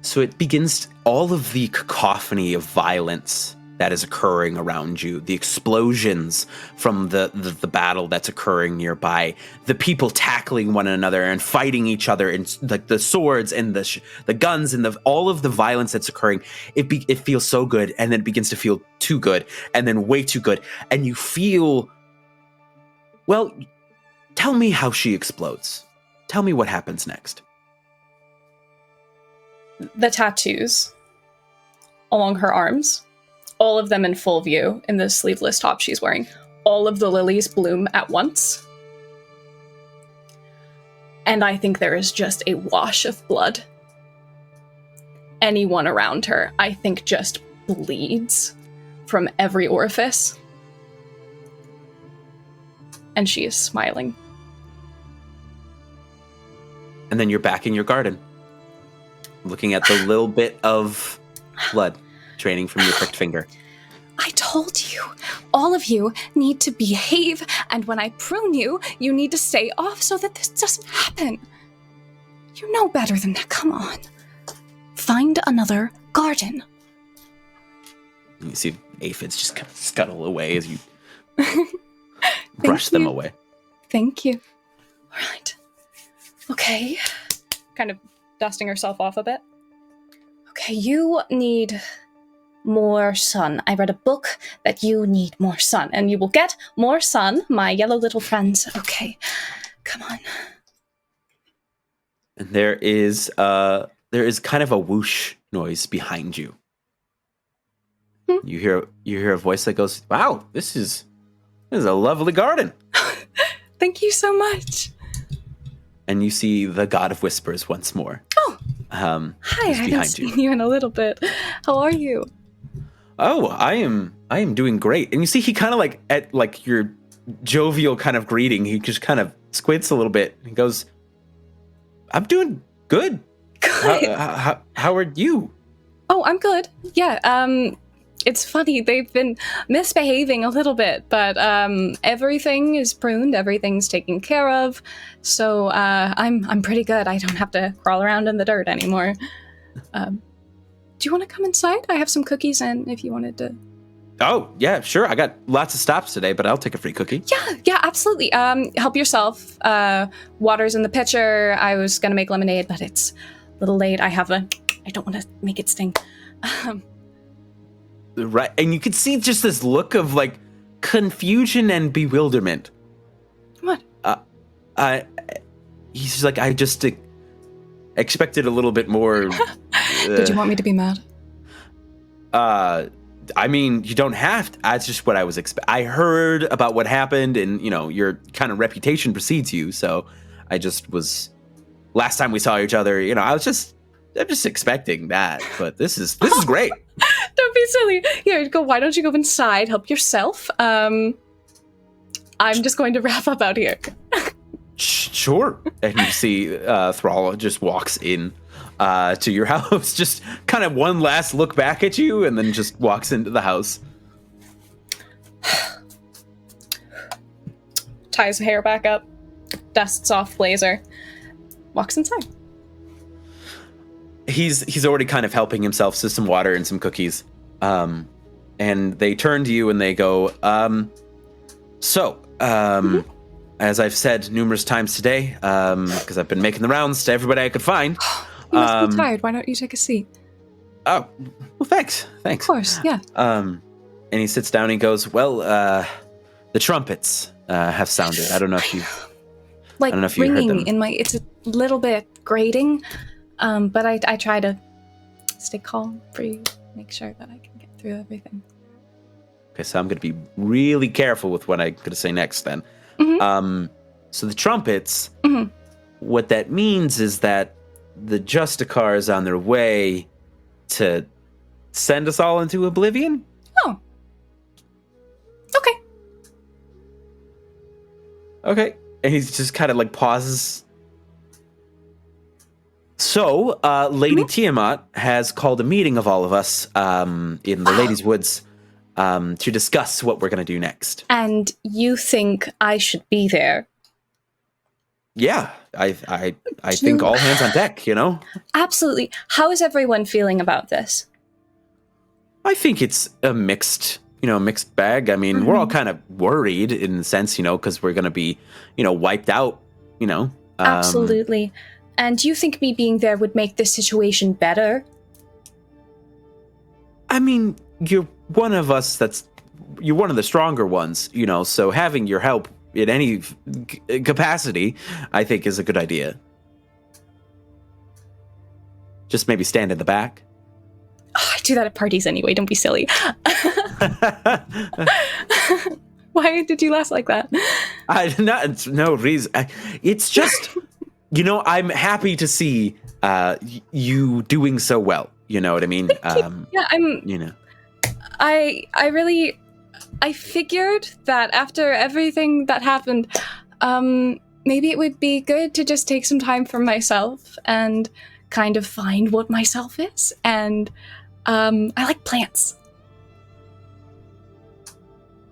So it begins, all of the cacophony of violence that is occurring around you, the explosions from the battle that's occurring nearby, the people tackling one another and fighting each other, and like the swords and the guns and all of the violence that's occurring, it feels so good, and then it begins to feel too good, and then way too good, and you feel, well, tell me how she explodes. Tell me what happens next. The tattoos along her arms, all of them in full view in the sleeveless top she's wearing. All of the lilies bloom at once. And I think there is just a wash of blood. Anyone around her, I think, just bleeds from every orifice. And she is smiling. And then you're back in your garden, looking at the little bit of blood draining from your pricked finger. I told you, all of you need to behave, and when I prune you, you need to stay off so that this doesn't happen. You know better than that, come on. Find another garden. And you see aphids just kind of scuttle away as you brush them away. Thank you. All right. Okay. Kind of dusting herself off a bit. Okay, you need more sun. I read a book that you need more sun, and you will get more sun, my yellow little friends. Okay, come on. And there is kind of a whoosh noise behind you. You hear a voice that goes, "Wow, this is a lovely garden." Thank you so much. And you see the God of Whispers once more. Oh, hi! I haven't seen you in a little bit. How are you? Oh, I am doing great. And you see, he kind of at your jovial kind of greeting, he just kind of squints a little bit. He goes, "I'm doing good. Good. How are you?" Oh, I'm good. Yeah. It's funny, they've been misbehaving a little bit, but everything is pruned, everything's taken care of, so I'm pretty good. I don't have to crawl around in the dirt anymore. Do you want to come inside? I have some cookies, and if you wanted to... Oh, yeah, sure. I got lots of stops today, but I'll take a free cookie. Yeah, absolutely. Help yourself. Water's in the pitcher. I was going to make lemonade, but it's a little late. I don't want to make it sting. Right, and you can see just this look of confusion and bewilderment. What? He's just like, I just expected a little bit more. Did you want me to be mad? I mean, you don't have to. That's just what I was I heard about what happened, and your kind of reputation precedes you. So I just was. Last time we saw each other, I'm just expecting that. But this is great. Don't be silly. Here, why don't you go inside, help yourself? I'm just going to wrap up out here. Sure. And you see Thrall just walks in to your house, just kind of one last look back at you, and then just walks into the house. Ties hair back up, dusts off blazer, walks inside. He's already kind of helping himself to some water and some cookies. And they turn to you and they go, so As I've said numerous times today, because I've been making the rounds to everybody I could find. You must be tired. Why don't you take a seat? Oh, well, thanks. Of course, yeah. And he sits down and he goes, well, the trumpets have sounded. I don't know if you... Like I don't know if you heard ringing them. in my... It's a little bit grating, but I try to stay calm for you, make sure that I can get through everything. Okay, so I'm going to be really careful with what I'm going to say next then. So the trumpets, what that means is that the Justicar is on their way to send us all into oblivion? Oh. Okay. Okay. And he's just kind of like pauses. So, Lady Tiamat has called a meeting of all of us in the Ladies' Woods to discuss what we're going to do next. And you think I should be there? Yeah, I think all hands on deck, you know? Absolutely. How is everyone feeling about this? I think it's a mixed bag. I mean, we're all kind of worried in the sense, because we're going to be, wiped out, Absolutely. And do you think me being there would make this situation better? I mean, you're one of the stronger ones, so having your help in any capacity, I think is a good idea. Just maybe stand in the back. Oh, I do that at parties anyway, don't be silly. Why did you laugh like that? It's no reason. It's just, I'm happy to see you doing so well. You know what I mean? Yeah, I figured that after everything that happened, maybe it would be good to just take some time for myself and kind of find what myself is. And I like plants.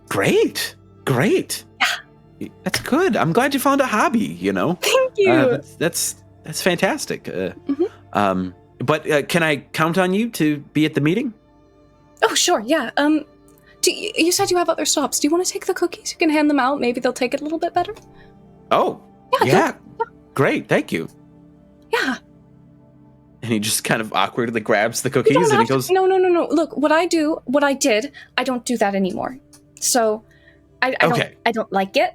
Great. Yeah. That's good. I'm glad you found a hobby, Thank you. That's fantastic. But can I count on you to be at the meeting? Oh, sure, yeah. You said you have other stops. Do you want to take the cookies? You can hand them out. Maybe they'll take it a little bit better. Oh, yeah. Great, thank you. Yeah. And he just kind of awkwardly grabs the cookies and he goes... No. Look, what I did, I don't do that anymore. So, I don't like it,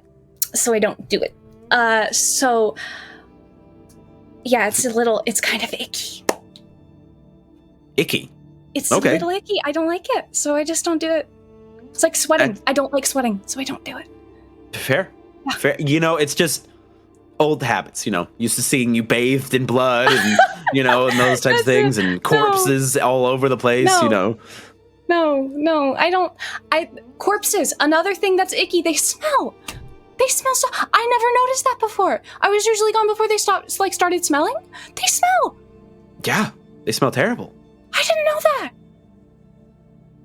so I don't do it. So, yeah, it's kind of icky. Icky? It's a little icky. I don't like it, so I just don't do it. It's like sweating. I don't like sweating, so I don't do it. Fair. It's just old habits, used to seeing you bathed in blood and, and those types of things and corpses all over the place, No, I don't. Corpses, another thing that's icky, they smell. They smell so. I never noticed that before. I was usually gone before they started smelling. They smell. Yeah, they smell terrible. I didn't know that.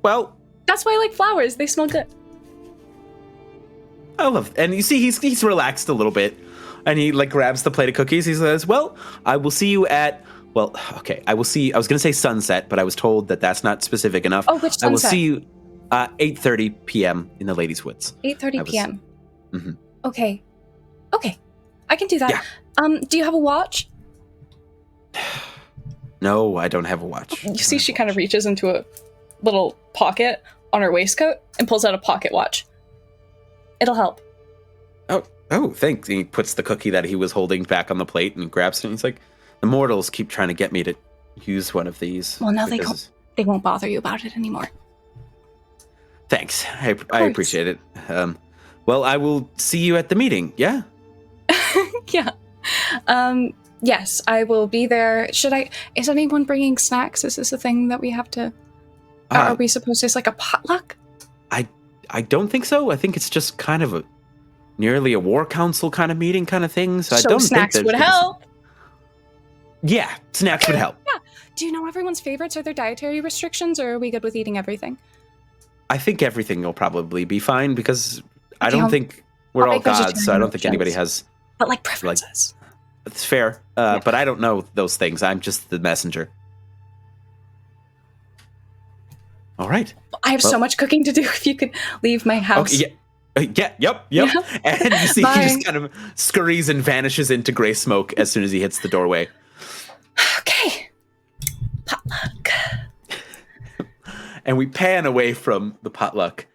Well, that's why I like flowers. They smell good. I love, and you see, he's relaxed a little bit, and he grabs the plate of cookies. He says, "Well, I will see you at." Well, okay, I will see. I was going to say sunset, but I was told that that's not specific enough. Oh, which sunset? I will see you 8:30 p.m. in the Ladies' Woods. 8:30 p.m. Mm-hmm. Okay, I can do that. Yeah. Do you have a watch? No, I don't have a watch. You see, she kind of reaches into a little pocket on her waistcoat and pulls out a pocket watch. It'll help. Oh, thanks. He puts the cookie that he was holding back on the plate and grabs it. And he's like, "The mortals keep trying to get me to use one of these." Well, now they won't bother you about it anymore. Thanks. I appreciate it. Well, I will see you at the meeting. Yeah. Yeah. Yes, I will be there. Is anyone bringing snacks? Is this a thing that we have to... are we supposed to... It's like a potluck? I don't think so. I think it's just kind of nearly a war council kind of meeting kind of thing. So I don't snacks think would help. Yeah, snacks would help. Yeah. Do you know everyone's favorites? Are there dietary restrictions, or are we good with eating everything? I think everything will probably be fine because I don't think we're all gods, so I don't think anybody has... But preferences. It's fair, but I don't know those things. I'm just the messenger. All right. I have so much cooking to do. If you could leave my house. Okay, Yep. Yeah. And you see Bye. he just kind of scurries and vanishes into gray smoke as soon as he hits the doorway. Okay. Potluck. And we pan away from the potluck.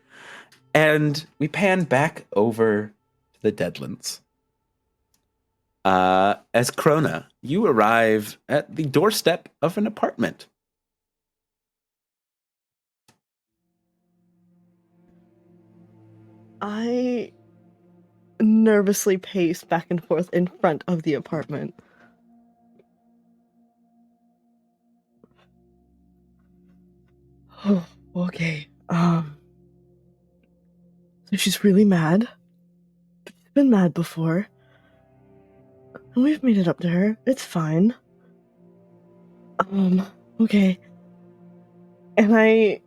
And we pan back over to the Deadlands. As Crona, you arrive at the doorstep of an apartment. I nervously pace back and forth in front of the apartment. Oh, okay. So she's really mad. She's been mad before. And we've made it up to her. It's fine. Okay. And I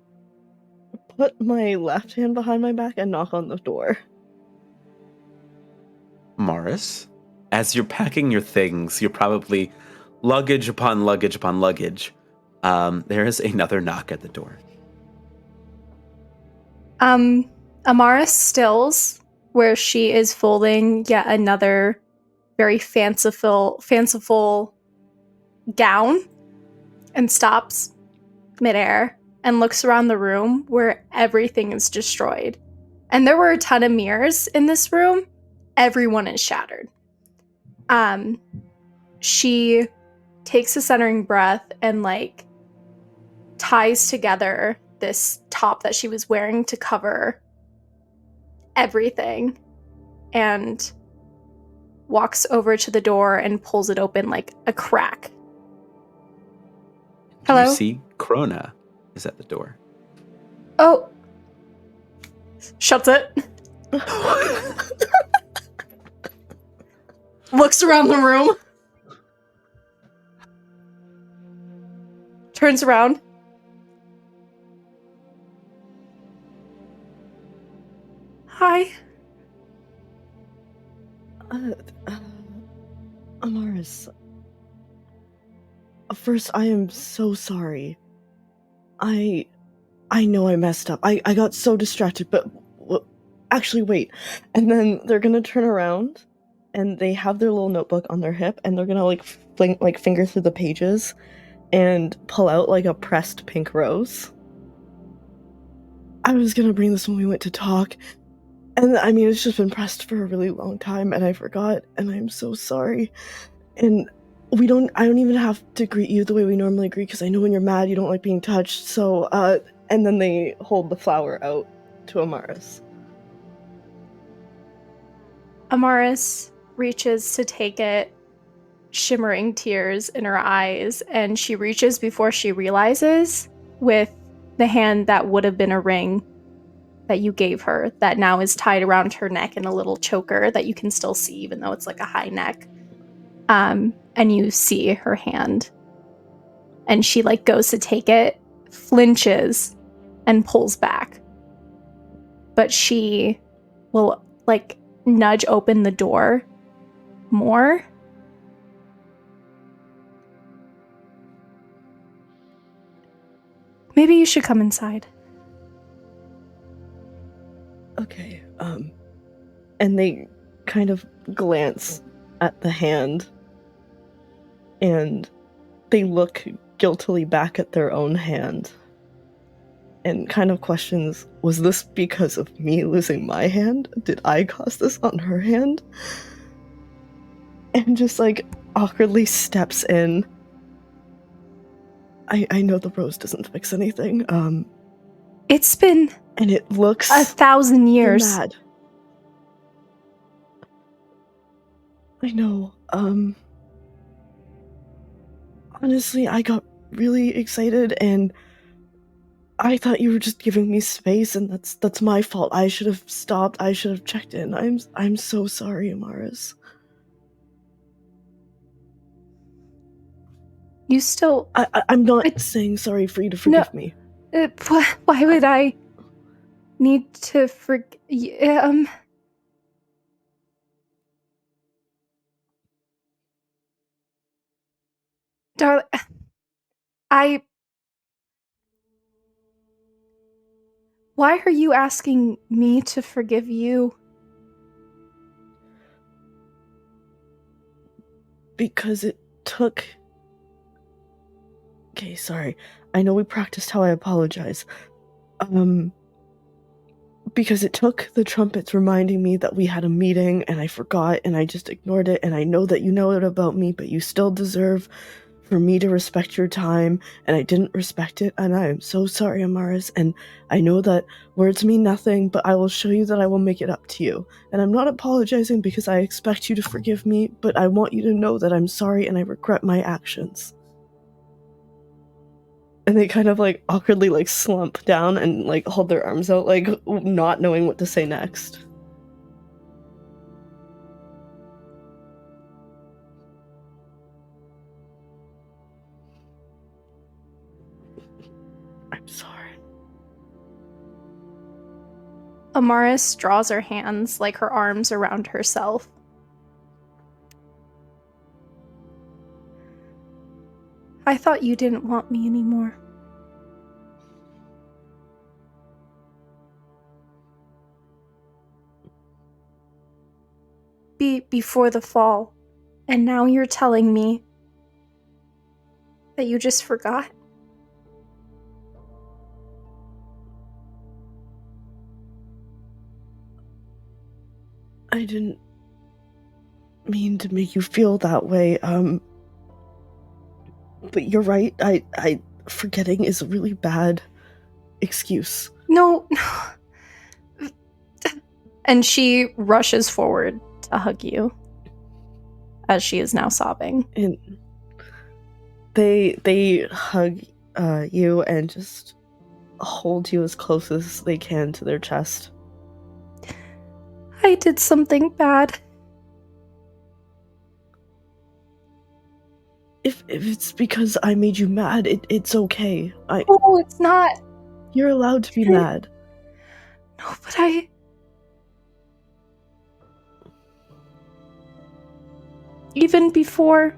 put my left hand behind my back and knock on the door. Amaris, as you're packing your things, you're probably luggage upon luggage upon luggage. There is another knock at the door. Amaris stills where she is folding yet another very fanciful gown and stops midair and looks around the room where everything is destroyed. And there were a ton of mirrors in this room. Everyone is shattered. She takes a centering breath and like ties together this top that she was wearing to cover everything and walks over to the door and pulls it open like a crack. Hello? You see Crona is at the door. Oh. Shuts it. Looks around the room. Turns around. Hi. Amaris. First, I am so sorry. I know I messed up. I got so distracted, but actually, wait. And then they're gonna turn around, and they have their little notebook on their hip, and they're gonna like finger through the pages, and pull out like a pressed pink rose. I was gonna bring this when we went to talk, and I mean it's just been pressed for a really long time, and I forgot, and I'm so sorry. And I don't even have to greet you the way we normally greet, because I know when you're mad you don't like being touched, so, and then they hold the flower out to Amaris. Amaris reaches to take it, shimmering tears in her eyes, and she reaches before she realizes with the hand that would have been a ring that you gave her that now is tied around her neck in a little choker that you can still see even though it's like a high neck. And you see her hand. And she like goes to take it, flinches, and pulls back. But she will like nudge open the door more. Maybe you should come inside. Okay, and they kind of glance at the hand, and they look guiltily back at their own hand, and kind of questions, was this because of me losing my hand? Did I cause this on her hand? And just like awkwardly steps in. I know the rose doesn't fix anything, It's been and it looks 1,000 years. mad. I know, honestly, I got really excited, and I thought you were just giving me space, and that's my fault. I should have stopped. I should have checked in. I'm so sorry, Amaris. You still... I'm not saying sorry for you to forgive me. Why would I need to Darling, Why are you asking me to forgive you? Because it took... Okay, sorry. I know we practiced how I apologize. Because it took the trumpets reminding me that we had a meeting, and I forgot, and I just ignored it, and I know that you know it about me, but you still deserve for me to respect your time, and I didn't respect it, and I am so sorry, Amaris, and I know that words mean nothing, but I will show you that I will make it up to you. And I'm not apologizing because I expect you to forgive me, but I want you to know that I'm sorry and I regret my actions. And they kind of, like, awkwardly, like, slump down and, like, hold their arms out, like, not knowing what to say next. I'm sorry. Amaris draws her hands, like her arms, around herself. I thought you didn't want me anymore. Before the fall, and now you're telling me that you just forgot? I didn't mean to make you feel that way, but you're right, I forgetting is a really bad excuse. No. And she rushes forward to hug you, as she is now sobbing. And they hug you and just hold you as close as they can to their chest. I did something bad. If it's because I made you mad, it's okay. Oh, it's not. You're allowed to be mad. No, but even before...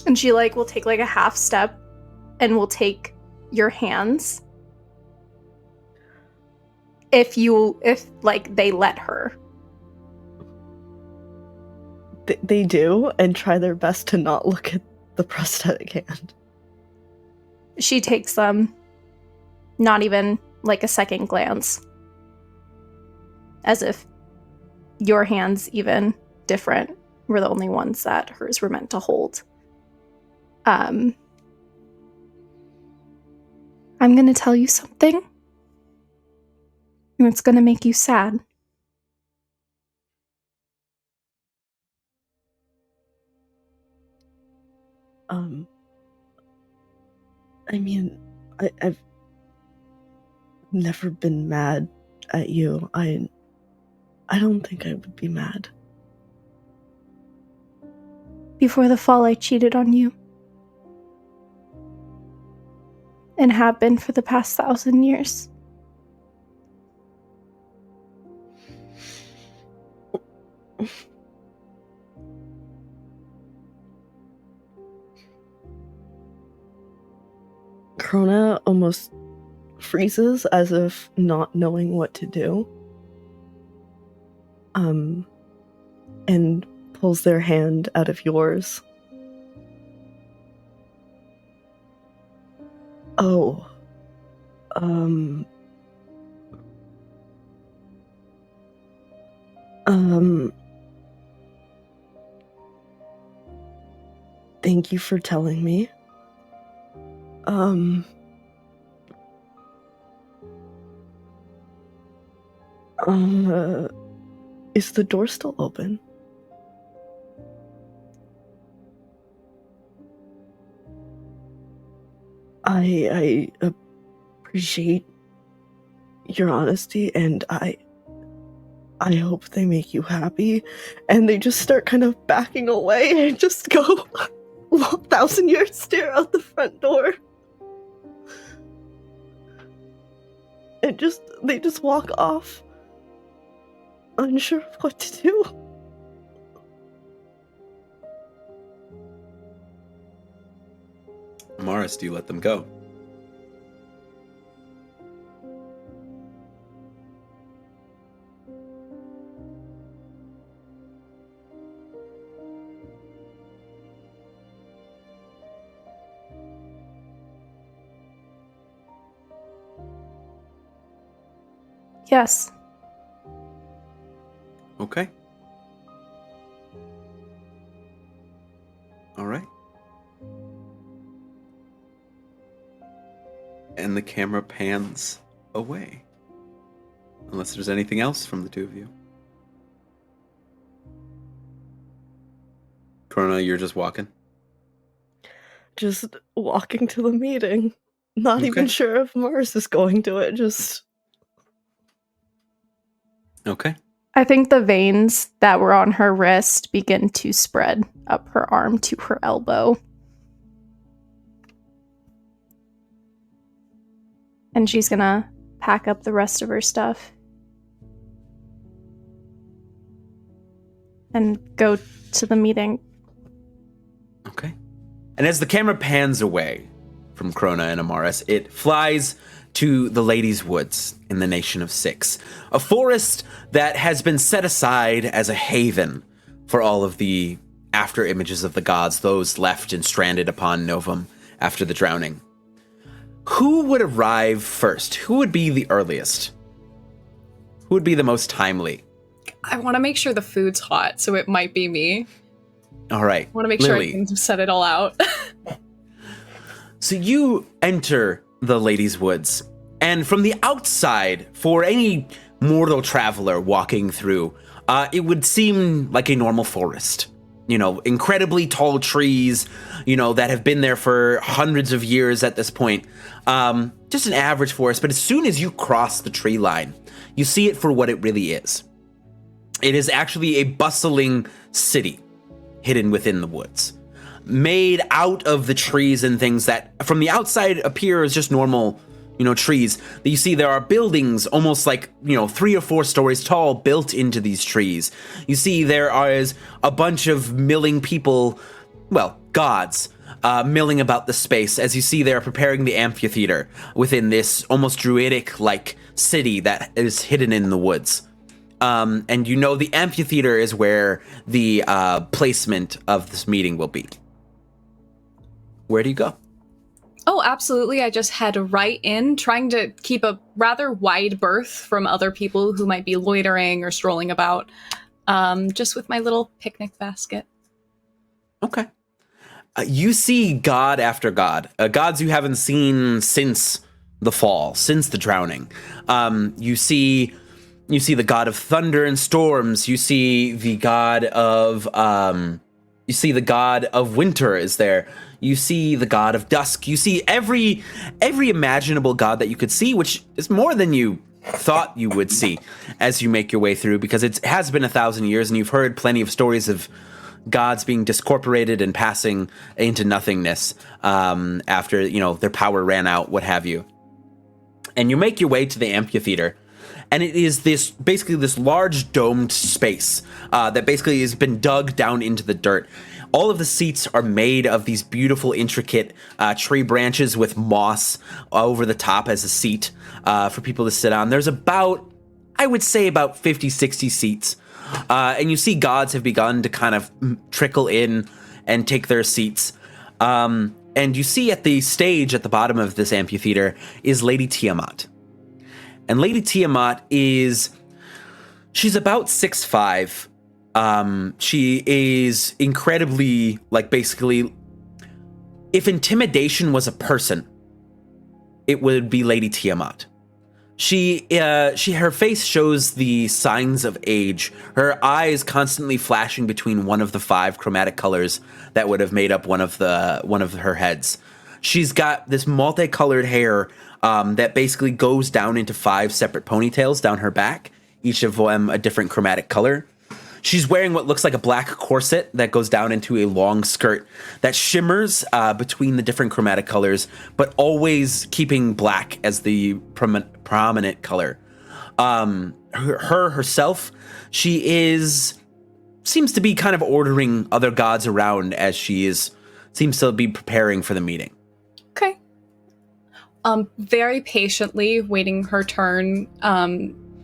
And she, like, will take, like, a half step and will take your hands. If, like, they let her. They do, and try their best to not look at the prosthetic hand. She takes them, not even, like, a second glance. As if your hands, even different, were the only ones that hers were meant to hold. I'm gonna tell you something, and it's gonna make you sad. I mean, I've never been mad at you. I don't think I would be mad. Before the fall, I cheated on you. And have been for the past 1,000 years. Crona almost freezes as if not knowing what to do. And pulls their hand out of yours. Oh. Thank you for telling me. Is the door still open? I appreciate your honesty, and I hope they make you happy. And they just start kind of backing away and just go 1,000-year stare out the front door. And they just walk off, unsure of what to do. Amaris, do you let them go? Yes. Okay. All right. And the camera pans away. Unless there's anything else from the two of you. Crona, you're just walking? Just walking to the meeting. Not even Okay. sure if Mars is going to it, just... Okay. I think the veins that were on her wrist begin to spread up her arm to her elbow. And she's gonna pack up the rest of her stuff and go to the meeting. Okay. And as the camera pans away from Crona and Amaris, it flies to the Ladies' Woods in the Nation of Six, a forest that has been set aside as a haven for all of the after images of the gods, those left and stranded upon Novum after the drowning. Who would arrive first? Who would be the earliest? Who would be the most timely? I want to make sure the food's hot, so it might be me. All right. I want to make sure I Lily. can set it all out. So you enter the Ladies' Woods, and from the outside, for any mortal traveler walking through, it would seem like a normal forest. You know, incredibly tall trees, you know, that have been there for hundreds of years at this point. Just an average forest, but as soon as you cross the tree line, you see it for what it really is. It is actually a bustling city hidden within the woods, made out of the trees and things that from the outside appear as just normal, you know, trees. That you see there are buildings almost like, you know, 3 or 4 stories tall built into these trees. You see there is a bunch of milling people, well, gods, milling about the space as you see they're preparing the amphitheater within this almost druidic-like city that is hidden in the woods. And you know the amphitheater is where the placement of this meeting will be. Where do you go? Oh, absolutely. I just head right in, trying to keep a rather wide berth from other people who might be loitering or strolling about, just with my little picnic basket. Okay. You see god after god, gods you haven't seen since the fall, since the drowning. You see the god of thunder and storms. You see the god of winter is there. You see the god of dusk. You see every imaginable god that you could see, which is more than you thought you would see as you make your way through, because it has been 1,000 years and you've heard plenty of stories of gods being discorporated and passing into nothingness after, you know, their power ran out, what have you. And you make your way to the amphitheater. And it is basically this large domed space that basically has been dug down into the dirt. All of the seats are made of these beautiful, intricate tree branches with moss over the top as a seat for people to sit on. There's about 50, 60 seats. And you see gods have begun to kind of trickle in and take their seats. And you see at the stage at the bottom of this amphitheater is Lady Tiamat. And Lady Tiamat she's about 6'5". She is incredibly, like, basically, if intimidation was a person, it would be Lady Tiamat. Her face shows the signs of age. Her eyes constantly flashing between one of the 5 chromatic colors that would have made up one of her heads. She's got this multicolored hair that basically goes down into 5 separate ponytails down her back, each of them a different chromatic color. She's wearing what looks like a black corset that goes down into a long skirt that shimmers between the different chromatic colors, but always keeping black as the prominent color. Herself, she seems to be kind of ordering other gods around as seems to be preparing for the meeting. very patiently waiting her turn,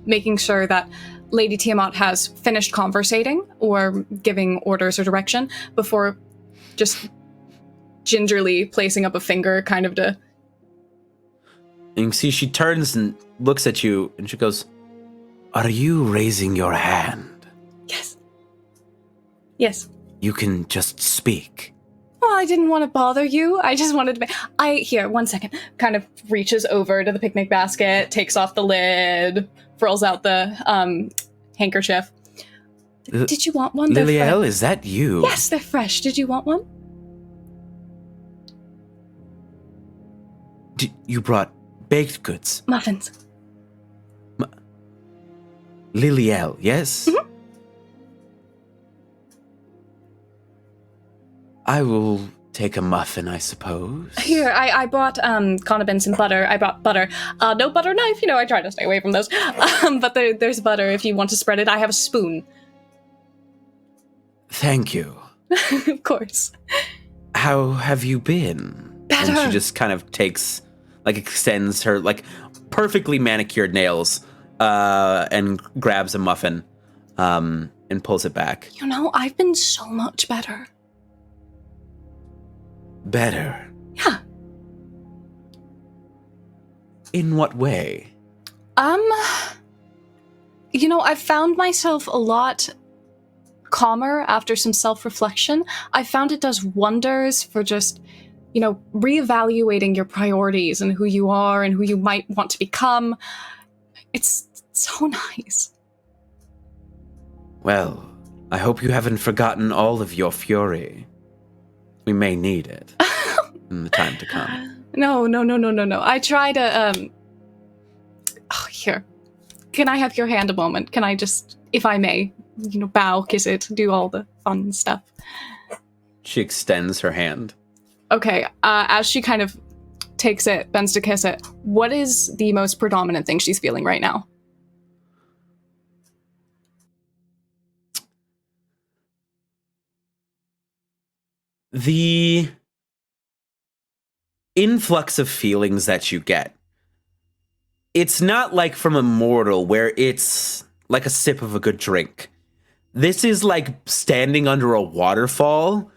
making sure that Lady Tiamat has finished conversating or giving orders or direction before just gingerly placing up a finger kind of to... And you see she turns and looks at you and she goes, "Are you raising your hand? Yes. Yes. You can just speak." Well, I didn't want to bother you. I just wanted to here, 1 second. Kind of reaches over to the picnic basket, takes off the lid, furls out the handkerchief. Did you want one? Lilliale, is that you? Yes, they're fresh. Did you want one? You brought baked goods. Muffins. Lilliale, yes? Mm-hmm. I will take a muffin, I suppose. Here, I brought condiments and butter. I brought butter. No butter knife, I try to stay away from those. But there's butter if you want to spread it. I have a spoon. Thank you. Of course. How have you been? Better. And she just kind of extends her, perfectly manicured nails, and grabs a muffin, and pulls it back. I've been so much better. Better? Yeah. In what way? I've found myself a lot calmer after some self-reflection. I found it does wonders for just, reevaluating your priorities and who you are and who you might want to become. It's so nice. Well, I hope you haven't forgotten all of your fury. We may need it in the time to come. No. I try to, here. Can I have your hand a moment? Can I just, if I may, bow, kiss it, do all the fun stuff? She extends her hand. Okay, as she kind of takes it, bends to kiss it, what is the most predominant thing she's feeling right now? The influx of feelings that you get, it's not like from a mortal where it's like a sip of a good drink. This is like standing under a waterfall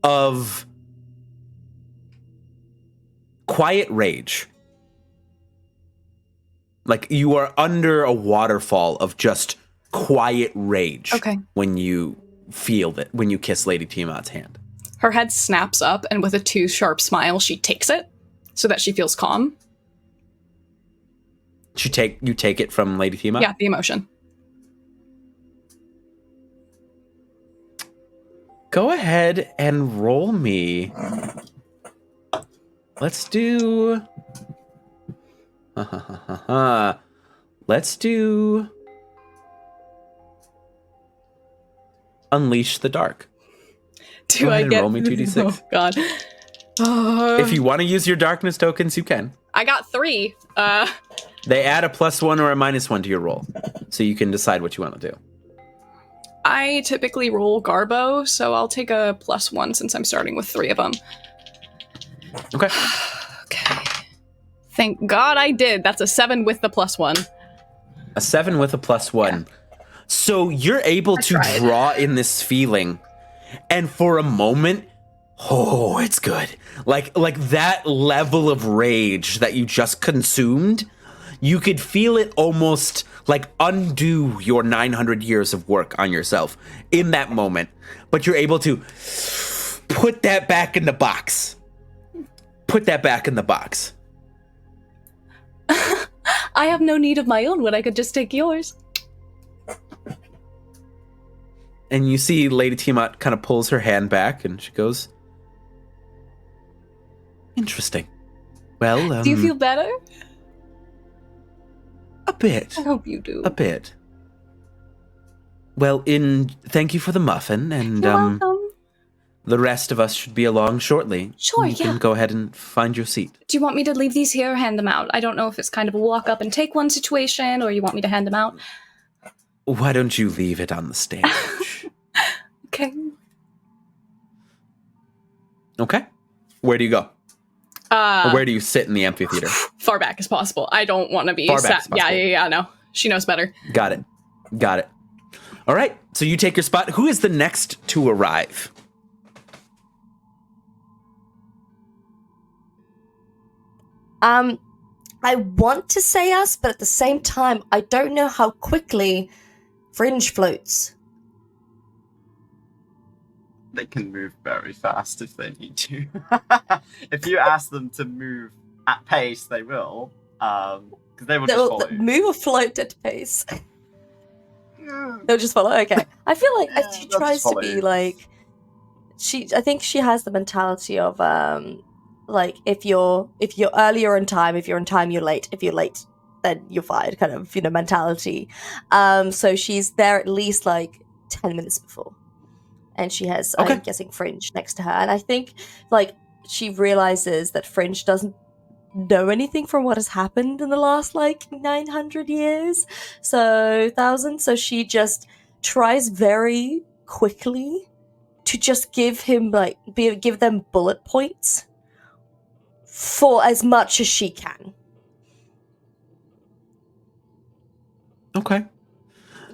of quiet rage. Like you are under a waterfall of just quiet rage. Okay. When you feel that, when you kiss Lady Tiamat's hand. Her head snaps up, and with a too sharp smile, she takes it so that she feels calm. You take it from Lady Tiamat? Yeah, the emotion. Go ahead and roll me. Let's do... Let's do... Unleash the Dark. Do Go ahead I and get... roll me 2d6. Oh, God. If you want to use your darkness tokens, you can. I got 3. They add a +1 or a -1 to your roll. So you can decide what you want to do. I typically roll Garbo, so I'll take a +1 since I'm starting with 3 of them. Okay. Okay. Thank God I did. That's a 7 with the +1. A 7 with a +1. Yeah. So you're able to draw in this feeling, and for a moment, oh, it's good. Like that level of rage that you just consumed, you could feel it almost like undo your 900 years of work on yourself in that moment. But you're able to put that back in the box. Put that back in the box. I have no need of my own when I could just take yours. And you see Lady Tiamat kind of pulls her hand back and she goes, interesting. Well, do you feel better? A bit. I hope you do. A bit. Well, thank you for the muffin, and You're welcome. The rest of us should be along shortly. Sure, You can go ahead and find your seat. Do you want me to leave these here or hand them out? I don't know if it's kind of a walk up and take one situation, or you want me to hand them out. Why don't you leave it on the stage? Okay. Okay. Where do you go? Or where do you sit in the amphitheater? Far back as possible. I don't want to be Far back as sat. Yeah. No, she knows better. Got it. All right. So you take your spot. Who is the next to arrive? I want to say us, but at the same time, I don't know how quickly Fringe floats. They can move very fast if they need to. If you ask them to move at pace, they will. Because they will just follow you. Move or float at pace. They'll just follow. Okay. I feel like she tries to be like. I think she has the mentality of like if you're earlier in time, if you're in time, you're late. If you're late, then you're fired. Kind of mentality. So she's there at least like 10 minutes before. And she has, I'm guessing, Fringe next to her. And I think, like, she realizes that Fringe doesn't know anything from what has happened in the last, like, 900 years. So, 1,000. So she just tries very quickly to just give him, like, give them bullet points for as much as she can. Okay.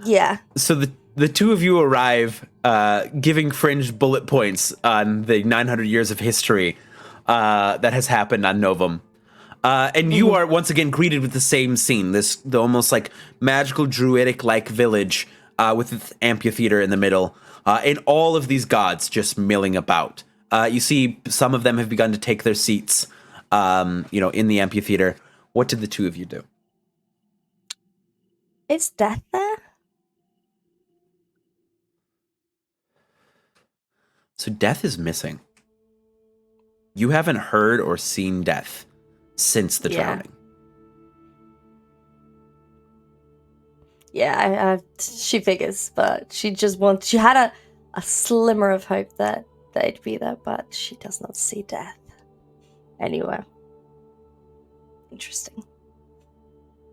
Yeah. So the two of you arrive, giving Fringe bullet points on the 900 years of history that has happened on Novum. And you are once again greeted with the same scene, the almost like magical druidic-like village with its amphitheater in the middle, and all of these gods just milling about. You see some of them have begun to take their seats, in the amphitheater. What did the two of you do? Is Death there? So Death is missing. You haven't heard or seen Death since the drowning. Yeah, she figures, but she had a slimmer of hope that they'd be there, but she does not see Death anywhere. Interesting.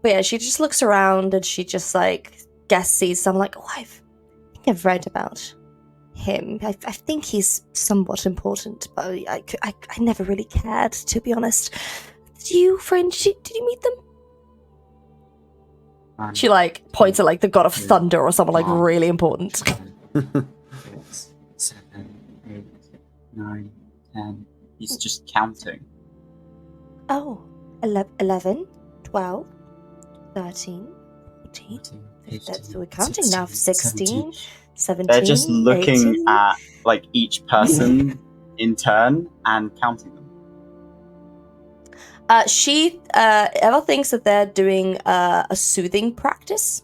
But yeah, she just looks around and she just sees some I think I've read about him. I think he's somewhat important, but I never really cared, to be honest. Did you, Fringe? Did you meet them? She points at the god of thunder or someone really important. 7, 8, 9, 10. He's just counting. Oh, 11, 12, 13, 14. 15, so we're counting 16, now. 16, 17. They're just looking 18. at each person in turn and counting them. She Eva thinks that they're doing a soothing practice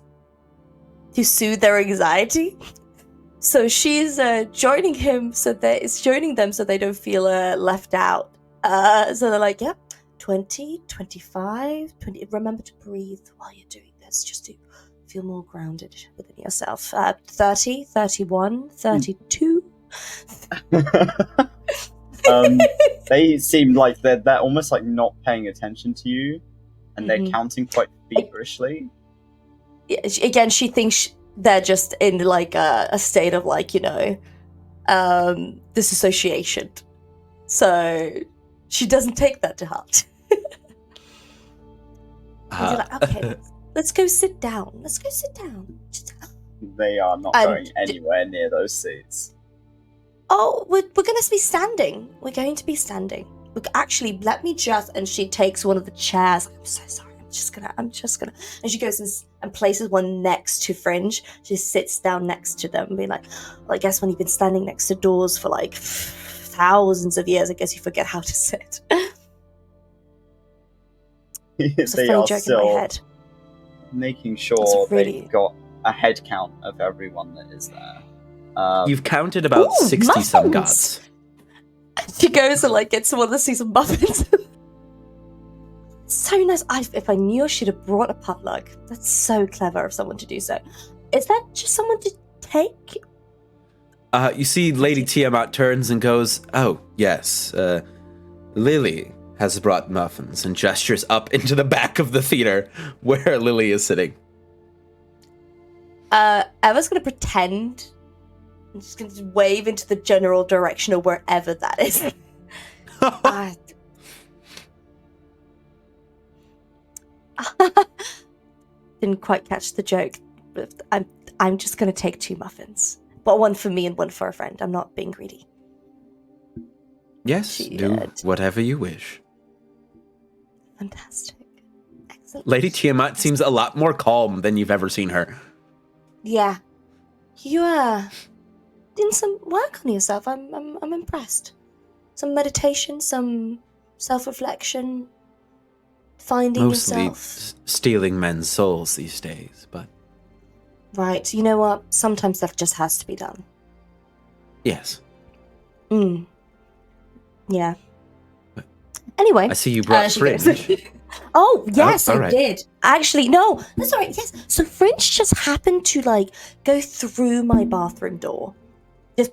to soothe their anxiety. So she's joining them so they don't feel left out. So they're like, yep, 20, 25, 20. Remember to breathe while you're doing this, just to feel more grounded within yourself. 30, 31, 32. They seem like they're almost not paying attention to you, and they're counting quite feverishly. Again, she thinks they're just in a state of disassociation. So she doesn't take that to heart. Okay, let's go sit down. They are not going anywhere near those seats. Oh, we're going to be standing. Actually, let me just... And she takes one of the chairs. I'm so sorry. I'm just gonna... And she goes and places one next to Fringe. She sits down next to them, being like, well, I guess when you've been standing next to doors for thousands of years, I guess you forget how to sit. It's a funny joke in my head. Making sure they've got a head count of everyone that is there. You've counted about 60-some gods. She goes and gets one to see some muffins. So nice. If I knew, I should have brought a potluck. That's so clever of someone to do so. Is that just someone to take? You see Lady Tiamat turns and goes, oh, yes, Lily has brought muffins, and gestures up into the back of the theater where Lily is sitting. Eva's going to pretend. I'm just going to wave into the general direction of wherever that is. Didn't quite catch the joke. But I'm just gonna take 2 muffins, but one for me and one for a friend. I'm not being greedy. Yes, do whatever you wish. Fantastic. Excellent. Lady Tiamat seems a lot more calm than you've ever seen her. Yeah. You are doing some work on yourself. I'm impressed. Some meditation, some self-reflection, finding Mostly yourself. stealing men's souls these days, but... Right, you know what? Sometimes that just has to be done. Yes. Yeah. Anyway. I see you brought Fringe. Oh, yes, all I right. did. Actually, no, that's all right. Yes. So Fringe just happened to, like, go through my bathroom door. Just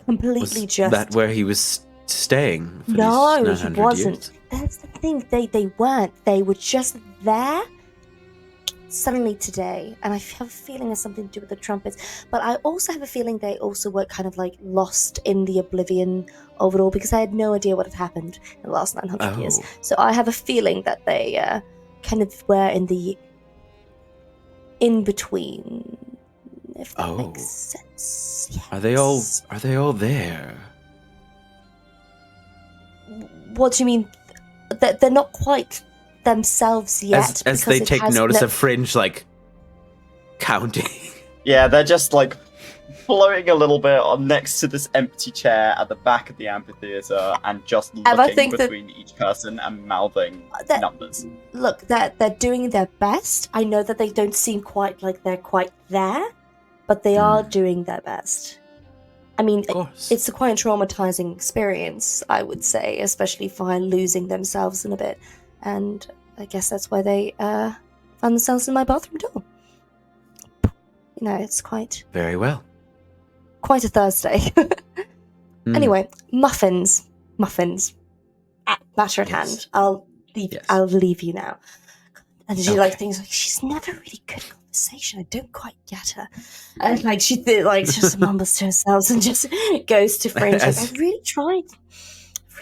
completely Was that where he was staying for No, these he 900 wasn't. years? That's the thing. They weren't. They were just there suddenly today. And I have a feeling it's something to do with the trumpets. But I also have a feeling they also were kind of like lost in the oblivion of it all because I had no idea what had happened in the last 900 years. So I have a feeling that they kind of were in the in-between, if that makes sense. Yes. Are they all there? What do you mean? They're not quite themselves yet. As they take notice of Fringe, like, counting. Yeah, they're just like floating a little bit on next to this empty chair at the back of the amphitheater and just looking between each person and mouthing numbers. Look, they're doing their best. I know that they don't seem quite like they're quite there, but they are doing their best. I mean, it's a quite traumatizing experience, I would say, especially for losing themselves in a bit. And I guess that's why they found themselves in my bathroom door. You know, it's quite... Very well. Quite a Thursday. Anyway, muffins. Matter at hand. I'll leave you now. And she like things like, she's never really good at conversation. I don't quite get her. And like she just mumbles to herself and just goes to Fringe. Like, I really tried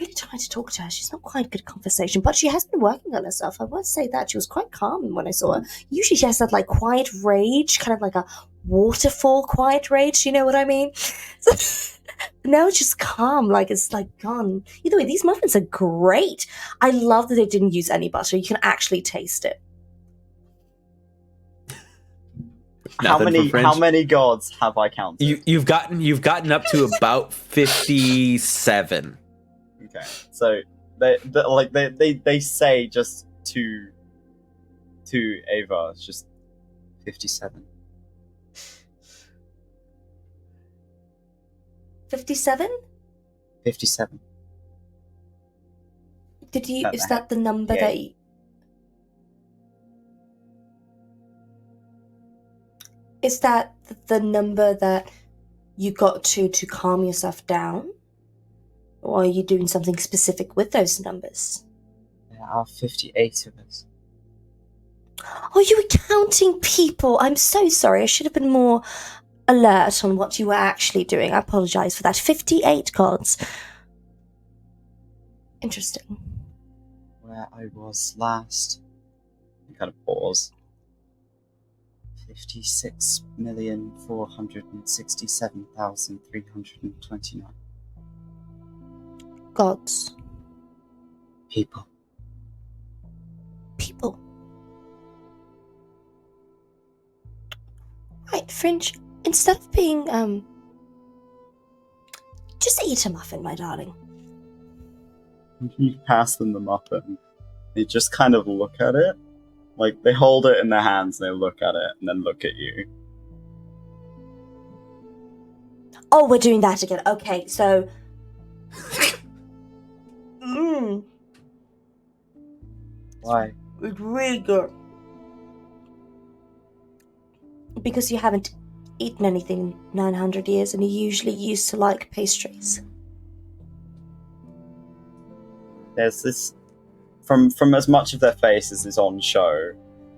to talk to her. She's not quite good at conversation, but she has been working on herself. I won't say that. She was quite calm when I saw her. Usually she has that like quiet rage, kind of like a waterfall quiet rage. You know what I mean? So, now it's just calm, like it's like gone. Either way, these muffins are great. I love that they didn't use any butter. You can actually taste it. How many gods have I counted? You've gotten up to about 57. Okay, so they say just to Ava, it's just 57. 57? 57. Did you? Is that the number that you... Is that the number that you got to calm yourself down? Or are you doing something specific with those numbers? There are 58 of us. Oh, you were counting people. I'm so sorry. I should have been more alert on what you were actually doing. I apologize for that. 58 gods. Interesting. Where I was last. I kind of pause. 56,467,329. Gods. People. Right, Fringe, instead of being, just eat a muffin, my darling. You pass them the muffin. They just kind of look at it. Like, they hold it in their hands and they look at it and then look at you. Oh, we're doing that again. Okay, so... Why? It's really good. Because you haven't eaten anything in 900 years and you're usually used to like pastries. There's this... From as much of their face as is on show,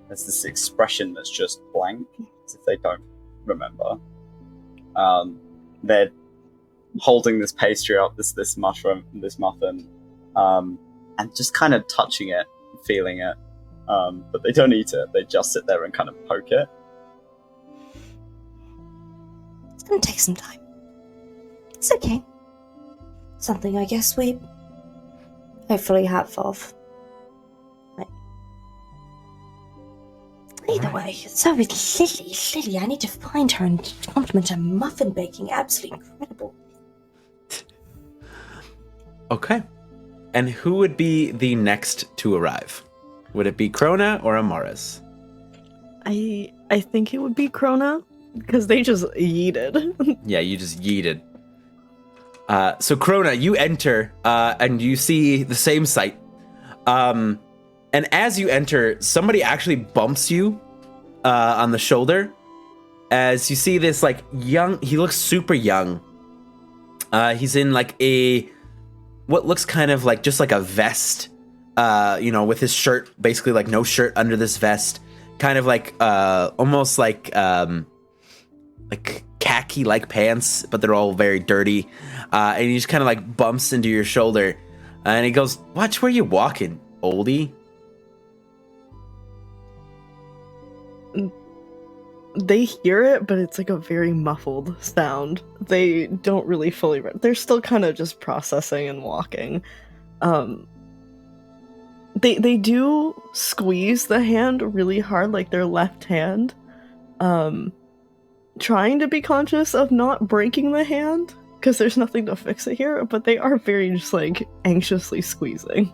there's this expression that's just blank, as if they don't remember. They're holding this pastry up, this muffin, and just kind of touching it, feeling it, but they don't eat it. They just sit there and kind of poke it. It's gonna take some time. It's okay. Something I guess we hopefully have of. Right. Either way, so is Lily. I need to find her and compliment her muffin baking. Absolutely incredible. Okay. And who would be the next to arrive? Would it be Crona or Amaris? I think it would be Crona, because they just yeeted. Yeah, you just yeeted. So Crona, you enter and you see the same sight. And as you enter, somebody actually bumps you on the shoulder. As you see this he looks super young. He's in what looks kind of just like a vest, with his shirt, basically no shirt under this vest, kind of almost like khaki-like pants, but they're all very dirty. And he just kind of bumps into your shoulder, and he goes, "Watch where you're walking, oldie." They hear it, but it's a very muffled sound. They don't really fully. They're still kind of just processing and walking. They do squeeze the hand really hard, their left hand, trying to be conscious of not breaking the hand, because there's nothing to fix it here. But they are very just anxiously squeezing.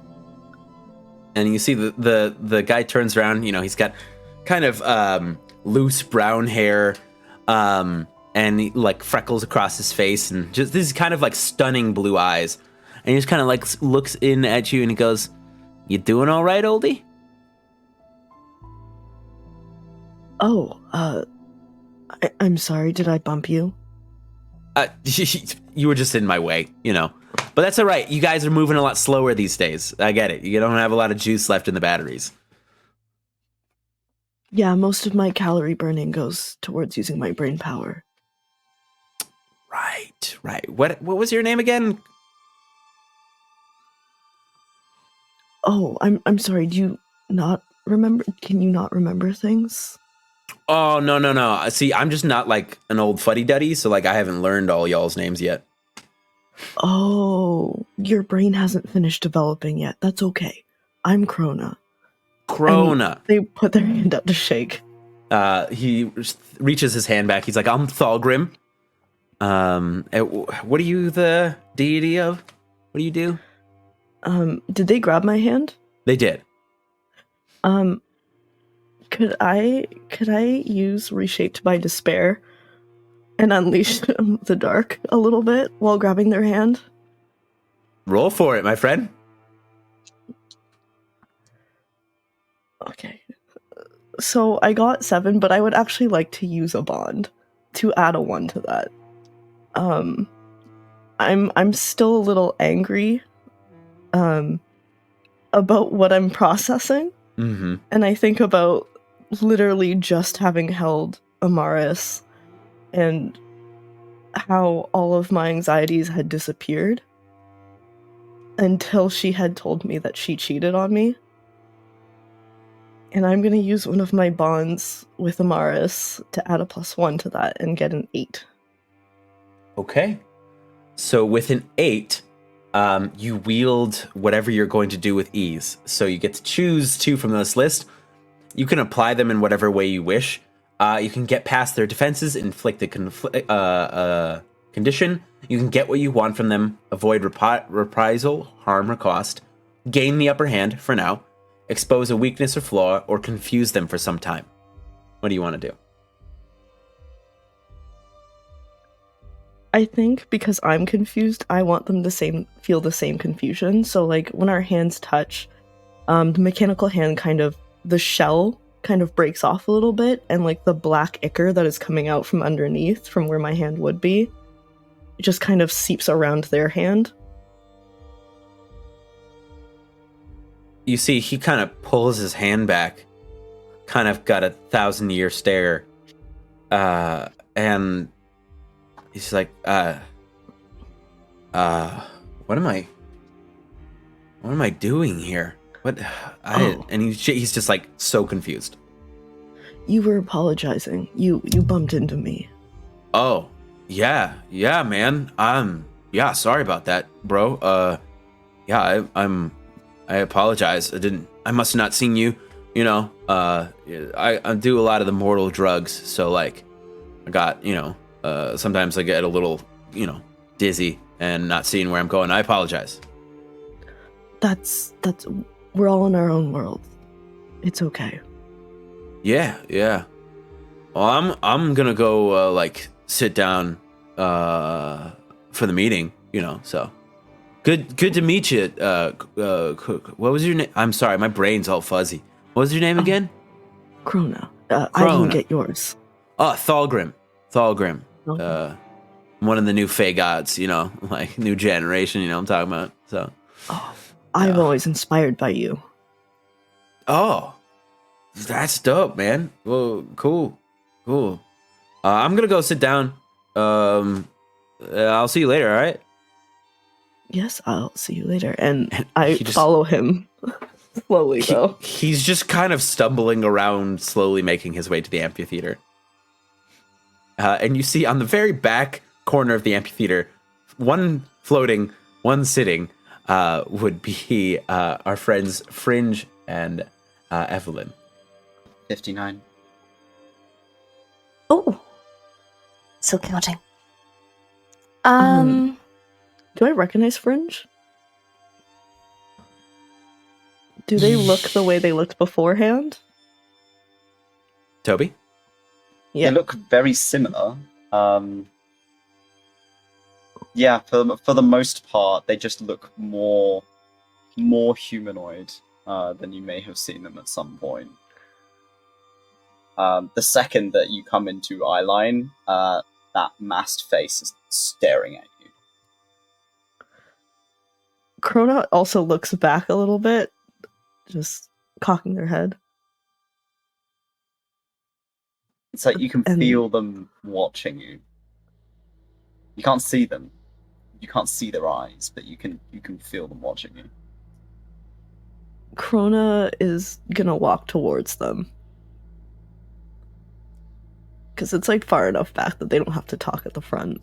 And you see the guy turns around. He's got kind of loose brown hair, and freckles across his face, and just these kind of stunning blue eyes. And he just kind of looks in at you, and he goes, "You doing all right, oldie?" Oh, I'm sorry. Did I bump you? You were just in my way, But that's all right. You guys are moving a lot slower these days. I get it. You don't have a lot of juice left in the batteries. Yeah, most of my calorie burning goes towards using my brain power. Right. What was your name again? Oh, I'm sorry. Do you not remember? Can you not remember things? Oh, no. See, I'm just not an old fuddy-duddy, so I haven't learned all y'all's names yet. Oh, your brain hasn't finished developing yet. That's okay. I'm Crona. Crona. And they put their hand up to shake. He reaches his hand back. He's like, "I'm Thalgrim. What are you the deity of? What do you do?" Did they grab my hand? They did. Could I use Reshaped by Despair and unleash the dark a little bit while grabbing their hand? Roll for it, my friend. Okay. So I got 7, but I would actually like to use a bond to add a 1 to that. I'm still a little angry about what I'm processing. Mm-hmm. And I think about literally just having held Amaris and how all of my anxieties had disappeared until she had told me that she cheated on me. And I'm going to use one of my bonds with Amaris to add a +1 to that and get an 8. Okay. So with an 8, you wield whatever you're going to do with ease. So you get to choose 2 from this list. You can apply them in whatever way you wish. You can get past their defenses, inflict a condition. You can get what you want from them, avoid reprisal, harm, or cost, gain the upper hand for now, expose a weakness or flaw, or confuse them for some time. What do you want to do? I think because I'm confused, I want them to feel the same confusion. So when our hands touch, the mechanical hand the shell kind of breaks off a little bit, and the black ichor that is coming out from underneath from where my hand would be, it just kind of seeps around their hand. You see, he kind of pulls his hand back, kind of got a 1,000-year stare, and he's like, what am I doing here? What? Oh. And he's just like so confused. You were apologizing. You bumped into me. Oh, yeah, man. Yeah, sorry about that, bro. Yeah, I apologize. I must have not seen you. You know, I do a lot of the mortal drugs, so like, I got, sometimes I get a little, dizzy and not seeing where I'm going. I apologize. That's we're all in our own world. It's okay. Yeah. Well, I'm gonna go like sit down for the meeting. So good to meet you. What was your name? I'm sorry, my brain's all fuzzy. What was your name again? Crona. I didn't get yours. Oh, Thalgrim. Okay. One of the new Fey gods. Like new generation. I'm talking about. So. Oh, I'm always inspired by you. Oh, that's dope, man. Well, cool. I'm gonna go sit down. I'll see you later. All right. Yes, I'll see you later. And I follow him slowly, though. He's just kind of stumbling around, slowly making his way to the amphitheater. And you see on the very back corner of the amphitheater, one floating, one sitting, would be our friends Fringe and Evelyn. 59. Oh, still counting. Do I recognize Fringe? Do they look the way they looked beforehand? Toby? Yeah. They look very similar. Yeah, for the most part, they just look more humanoid than you may have seen them at some point. The second that you come into eyeline, that masked face is staring at you. Crona also looks back a little bit, just cocking their head. It's like you can feel them watching you. You can't see them. You can't see their eyes, but you can feel them watching you. Crona is gonna walk towards them. Because it's like far enough back that they don't have to talk at the front.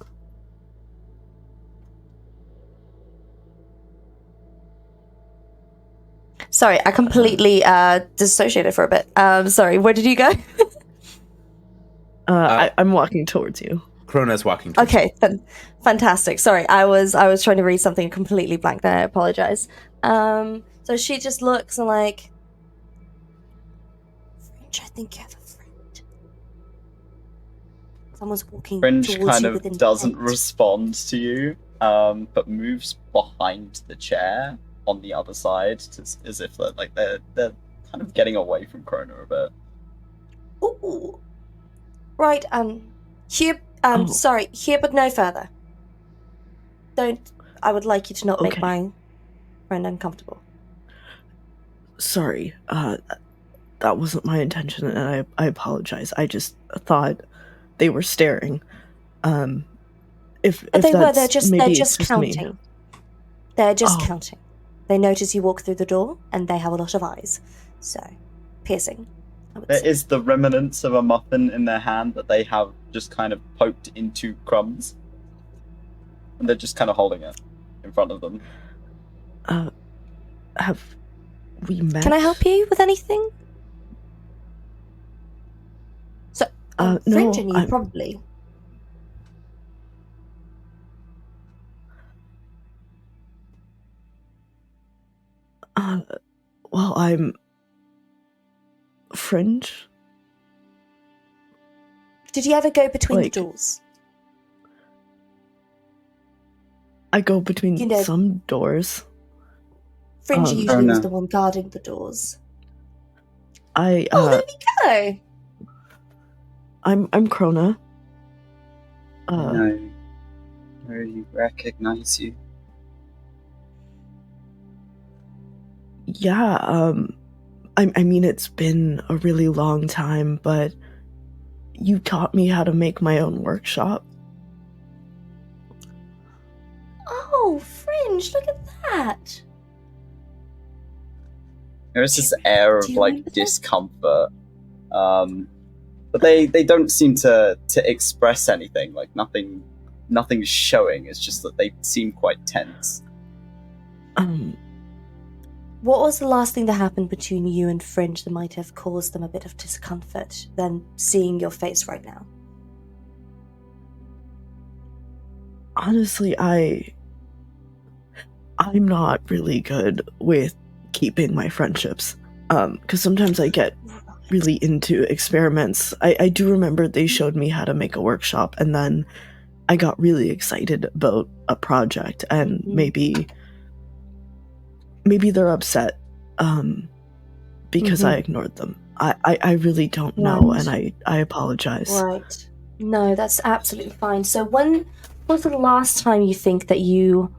Sorry, I completely dissociated for a bit. Sorry, where did you go? I'm walking towards you. Crona's walking towards you. Okay, fantastic. Sorry, I was trying to read something completely blank there. I apologize. So she just looks and like, Fringe, I think you have a friend. Someone's walking Fringe towards kind you of with doesn't intent. respond to you, but moves behind the chair on the other side, as if they're kind of getting away from Crona a bit. Ooh. Right, here, Oh. sorry, here but no further. I would like you to not make Okay. my friend uncomfortable. Sorry, that wasn't my intention, and I apologize. I just thought they were staring. If They were, that's they're just maybe just it's me. counting. They're just Oh. counting. They notice you walk through the door, and they have a lot of eyes. So, piercing, I would There say. is the remnants of a muffin in their hand that they have just kind of poked into crumbs. And they're just kind of holding it in front of them. Have we met? Can I help you with anything? So, No, Fringe and you, I'm- probably. Well, I'm Fringe. Did you ever go between Like- the doors? I go between You know- some doors. Fringe Oh, usually was no. the one guarding the doors. I Oh, there we go! I'm Crona. No. I really recognize you. Yeah, I mean, it's been a really long time, but you taught me how to make my own workshop. Oh, Fringe, look at that! There is this air of Do you like remember that? discomfort, but they don't seem to express anything. Like nothing's showing. It's just that they seem quite tense. What was the last thing that happened between you and Fringe that might have caused them a bit of discomfort than seeing your face right now? Honestly, I'm not really good with keeping my friendships. Because sometimes I get really into experiments. I do remember they showed me how to make a workshop, and then I got really excited about a project, and maybe they're upset because I ignored them. I really don't know, and I apologize. Right. No, that's absolutely fine. So when was the last time you think that you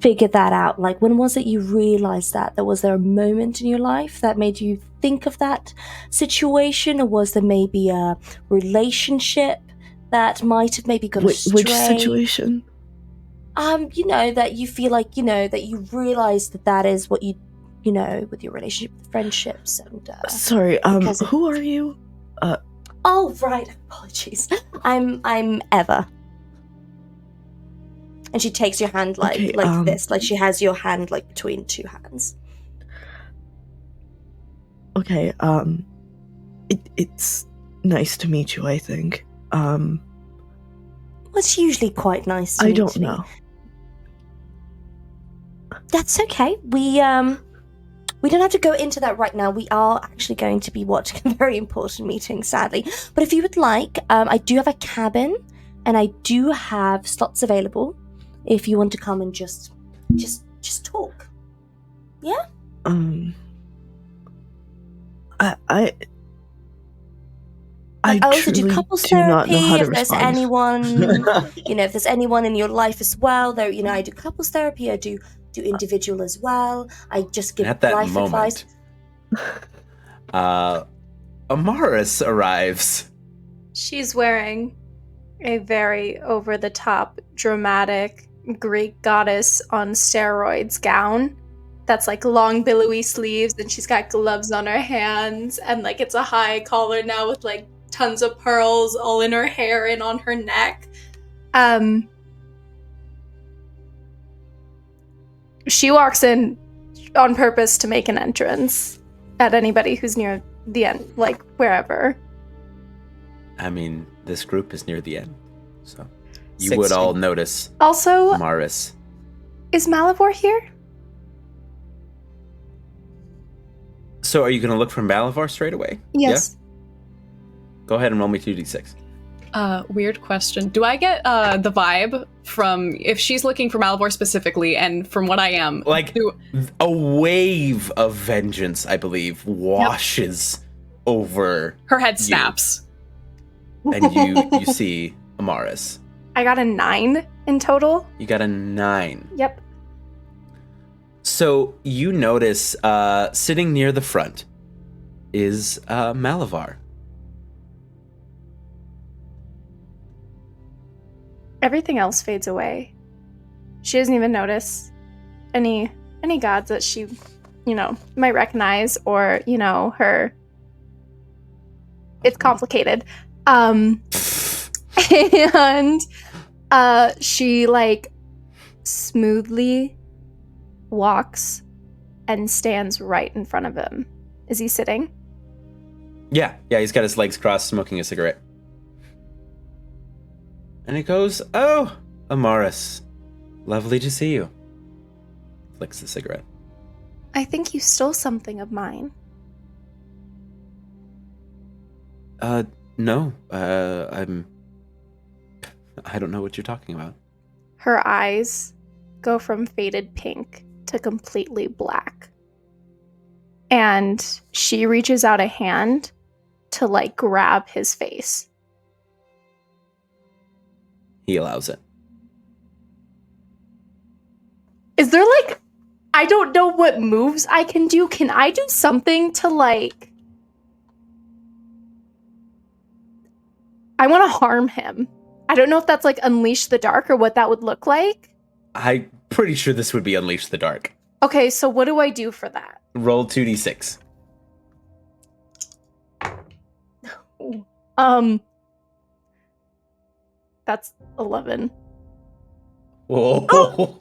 figured that out? Like, when was it you realized that? Was there a moment in your life that made you think of that situation? Or was there maybe a relationship that might have maybe gone astray? Which situation? That you feel like, that you realize that is what you with your relationship with friendships and Sorry, who are you? Oh, right. Apologies. I'm Eva. And she takes your hand like this, like she has your hand like between two hands. Okay, it's nice to meet you, I think. It's usually quite nice to I meet don't me. know. That's okay. We don't have to go into that right now. We are actually going to be watching a very important meeting, sadly. But if you would like, I do have a cabin, and I do have slots available if you want to come and just talk. Yeah? I also do truly couples do not know therapy how to if there's respond. anyone, if there's anyone in your life as well. Though, I do couples therapy, I do individual as well. I just give At that life moment, advice. Amaris arrives. She's wearing a very over-the-top, dramatic Greek goddess on steroids gown that's like long billowy sleeves, and she's got gloves on her hands, and like it's a high collar now with like tons of pearls all in her hair and on her neck. She walks in on purpose to make an entrance at anybody who's near the end, like wherever. I mean, this group is near the end, so you 16. would all notice. Also, Amaris. is Malivore here? So, are you going to look for Malivore straight away? Yes. Yeah? Go ahead and roll me 2d6. Weird question. Do I get the vibe from if she's looking for Malivore specifically, and from what I am, Like a wave of vengeance, I believe, washes over her head you. snaps. And you see Amaris. I got a 9 in total. You got a 9. Yep. So you notice sitting near the front is Malivore. Everything else fades away. She doesn't even notice any gods that she, might recognize, or, her. It's complicated. And she like smoothly walks and stands right in front of him. Is he sitting? Yeah, he's got his legs crossed, smoking a cigarette. And he goes, "Oh, Amaris, lovely to see you." Flicks the cigarette. I think you stole something of mine. No, I don't know what you're talking about. Her eyes go from faded pink to completely black. And she reaches out a hand to like grab his face. He allows it. Is there like, I don't know what moves I can do. Can I do something to like, I want to harm him. I don't know if that's like Unleash the Dark or what that would look like. I'm pretty sure this would be Unleash the Dark. Okay, so what do I do for that? Roll 2d6. That's 11. Whoa.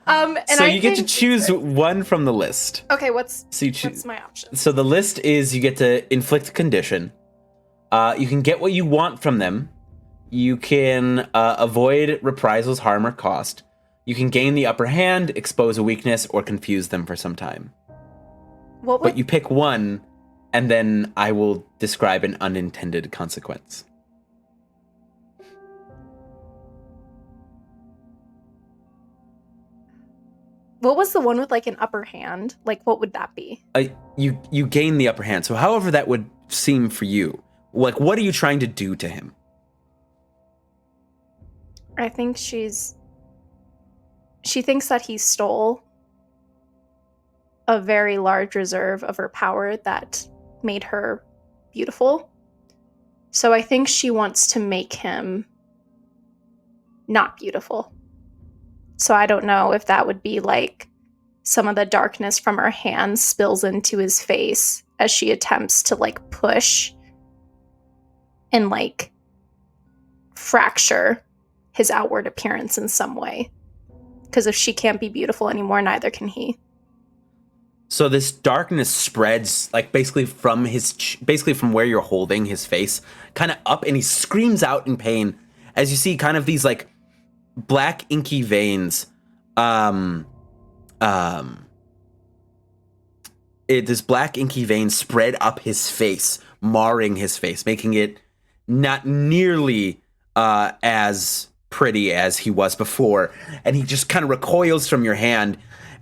And So I you get to think- choose one from the list. Okay, what's So you choose. what's my option? So the list is you get to inflict a condition. You can get what you want from them. You can avoid reprisals, harm, or cost. You can gain the upper hand, expose a weakness, or confuse them for some time. What would But you pick one, and then I will describe an unintended consequence. what was the one with like an upper hand? Like what would that be? You gain the upper hand. So however that would seem for you. Like, what are you trying to do to him? I think she thinks that he stole a very large reserve of her power that made her beautiful. So I think she wants to make him not beautiful. So I don't know if that would be like some of the darkness from her hands spills into his face as she attempts to like push and like fracture his outward appearance in some way. Because if she can't be beautiful anymore, neither can he. So this darkness spreads, like basically from from where you're holding his face, kind of up, and he screams out in pain as you see kind of these like black inky veins. This black inky vein spread up his face, marring his face, making it not nearly as pretty as he was before. And he just kind of recoils from your hand.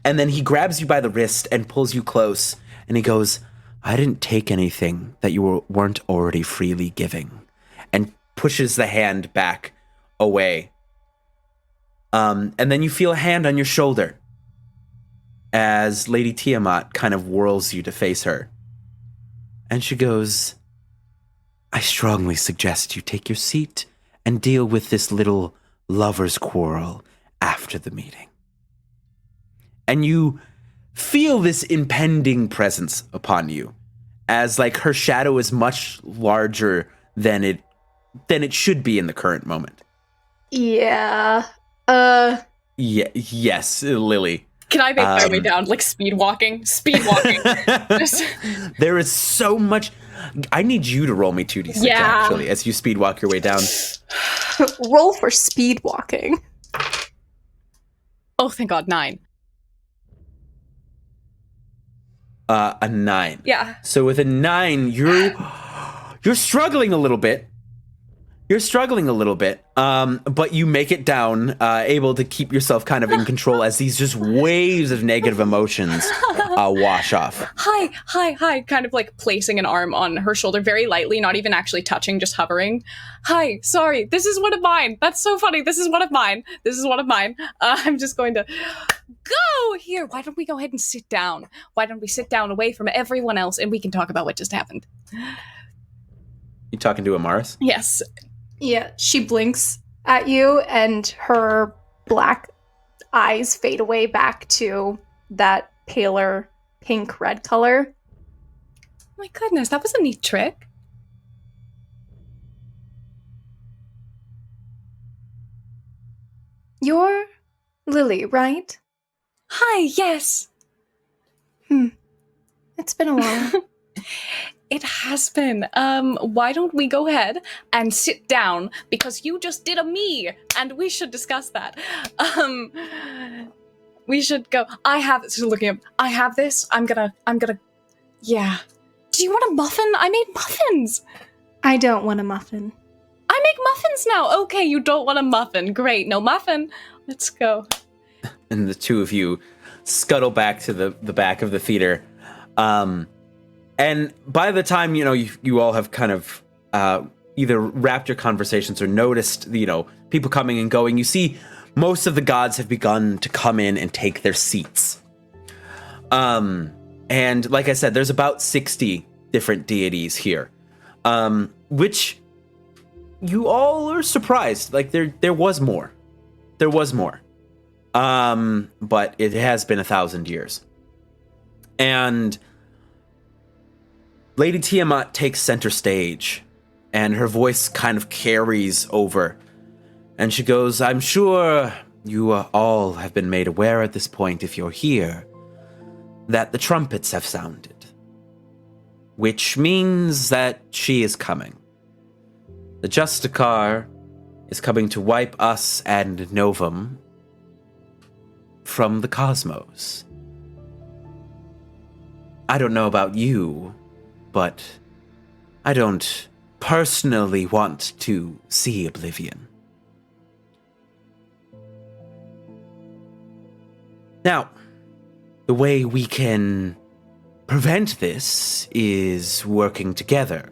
And then he grabs you by the wrist and pulls you close. And he goes, I didn't take anything that you weren't already freely giving. And pushes the hand back away. And then you feel a hand on your shoulder as Lady Tiamat kind of whirls you to face her. And she goes, I strongly suggest you take your seat and deal with this little lover's quarrel after the meeting. And you feel this impending presence upon you, as like her shadow is much larger than it should be in the current moment. Yeah. Yes, Lily. Can I make my way down, like speed walking? Speed walking. Just... There is so much. I need you to roll me 2d6 actually, as you speed walk your way down. Roll for speed walking. Oh, thank God, 9. A 9. Yeah. So with a 9, you're struggling a little bit. But you make it down, able to keep yourself kind of in control as these just waves of negative emotions wash off. Hi, kind of like placing an arm on her shoulder very lightly, not even actually touching, just hovering. Hi, sorry, this is one of mine. That's so funny. This is one of mine. I'm just going to go here. Why don't we go ahead and sit down? Why don't we sit down away from everyone else and we can talk about what just happened? You talking to Amaris? Yes. Yeah, she blinks at you and her black eyes fade away back to that paler pink-red color. My goodness, that was a neat trick. You're Lily, right? Hi, yes. It's been a while. It has been. Why don't we go ahead and sit down, because you just did a me, and we should discuss that. We should go. I have this. I'm gonna, yeah. Do you want a muffin? I made muffins. I don't want a muffin. I make muffins now. Okay, you don't want a muffin. Great, no muffin. Let's go. And the two of you scuttle back to the back of the theater. And by the time, you all have kind of either wrapped your conversations or noticed, people coming and going, you see most of the gods have begun to come in and take their seats. And like I said, there's about 60 different deities here, which you all are surprised. Like there was more. But it has been 1,000 years. And Lady Tiamat takes center stage, and her voice kind of carries over. And she goes, I'm sure you all have been made aware at this point, if you're here, that the trumpets have sounded. Which means that she is coming. The Justicar is coming to wipe us and Novum from the cosmos. I don't know about you, but I don't personally want to see oblivion. Now, the way we can prevent this is working together.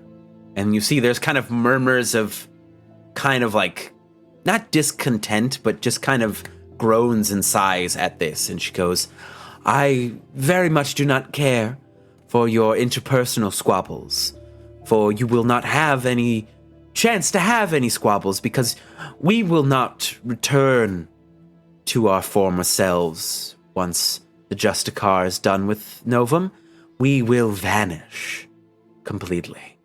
And you see there's kind of murmurs of kind of like, not discontent, but just kind of groans and sighs at this. And she goes, I very much do not care for your interpersonal squabbles, for you will not have any chance to have any squabbles because we will not return to our former selves once the Justicar is done with Novum. We will vanish completely.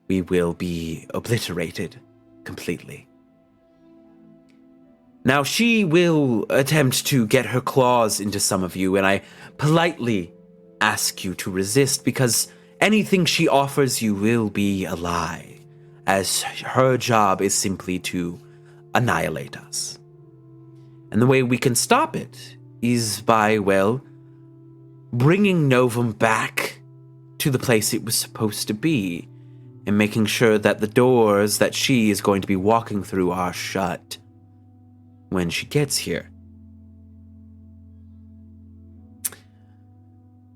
We will be obliterated completely. Now, she will attempt to get her claws into some of you, and I politely ask you to resist, because anything she offers you will be a lie, as her job is simply to annihilate us. And the way we can stop it is by, well, bringing Novum back to the place it was supposed to be, and making sure that the doors that she is going to be walking through are shut when she gets here.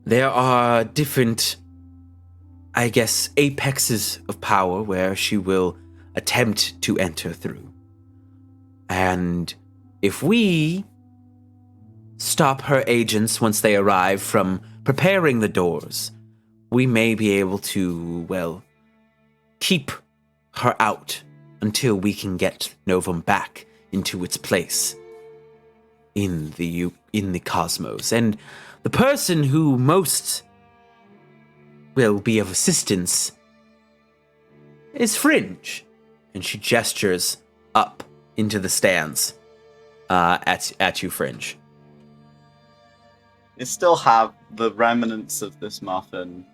There are different, I guess, apexes of power where she will attempt to enter through. And if we stop her agents once they arrive from preparing the doors, we may be able to, well, keep her out until we can get Novum back into its place in the cosmos. And the person who most will be of assistance is Fringe. And she gestures up into the stands at you, Fringe. They still have the remnants of this muffin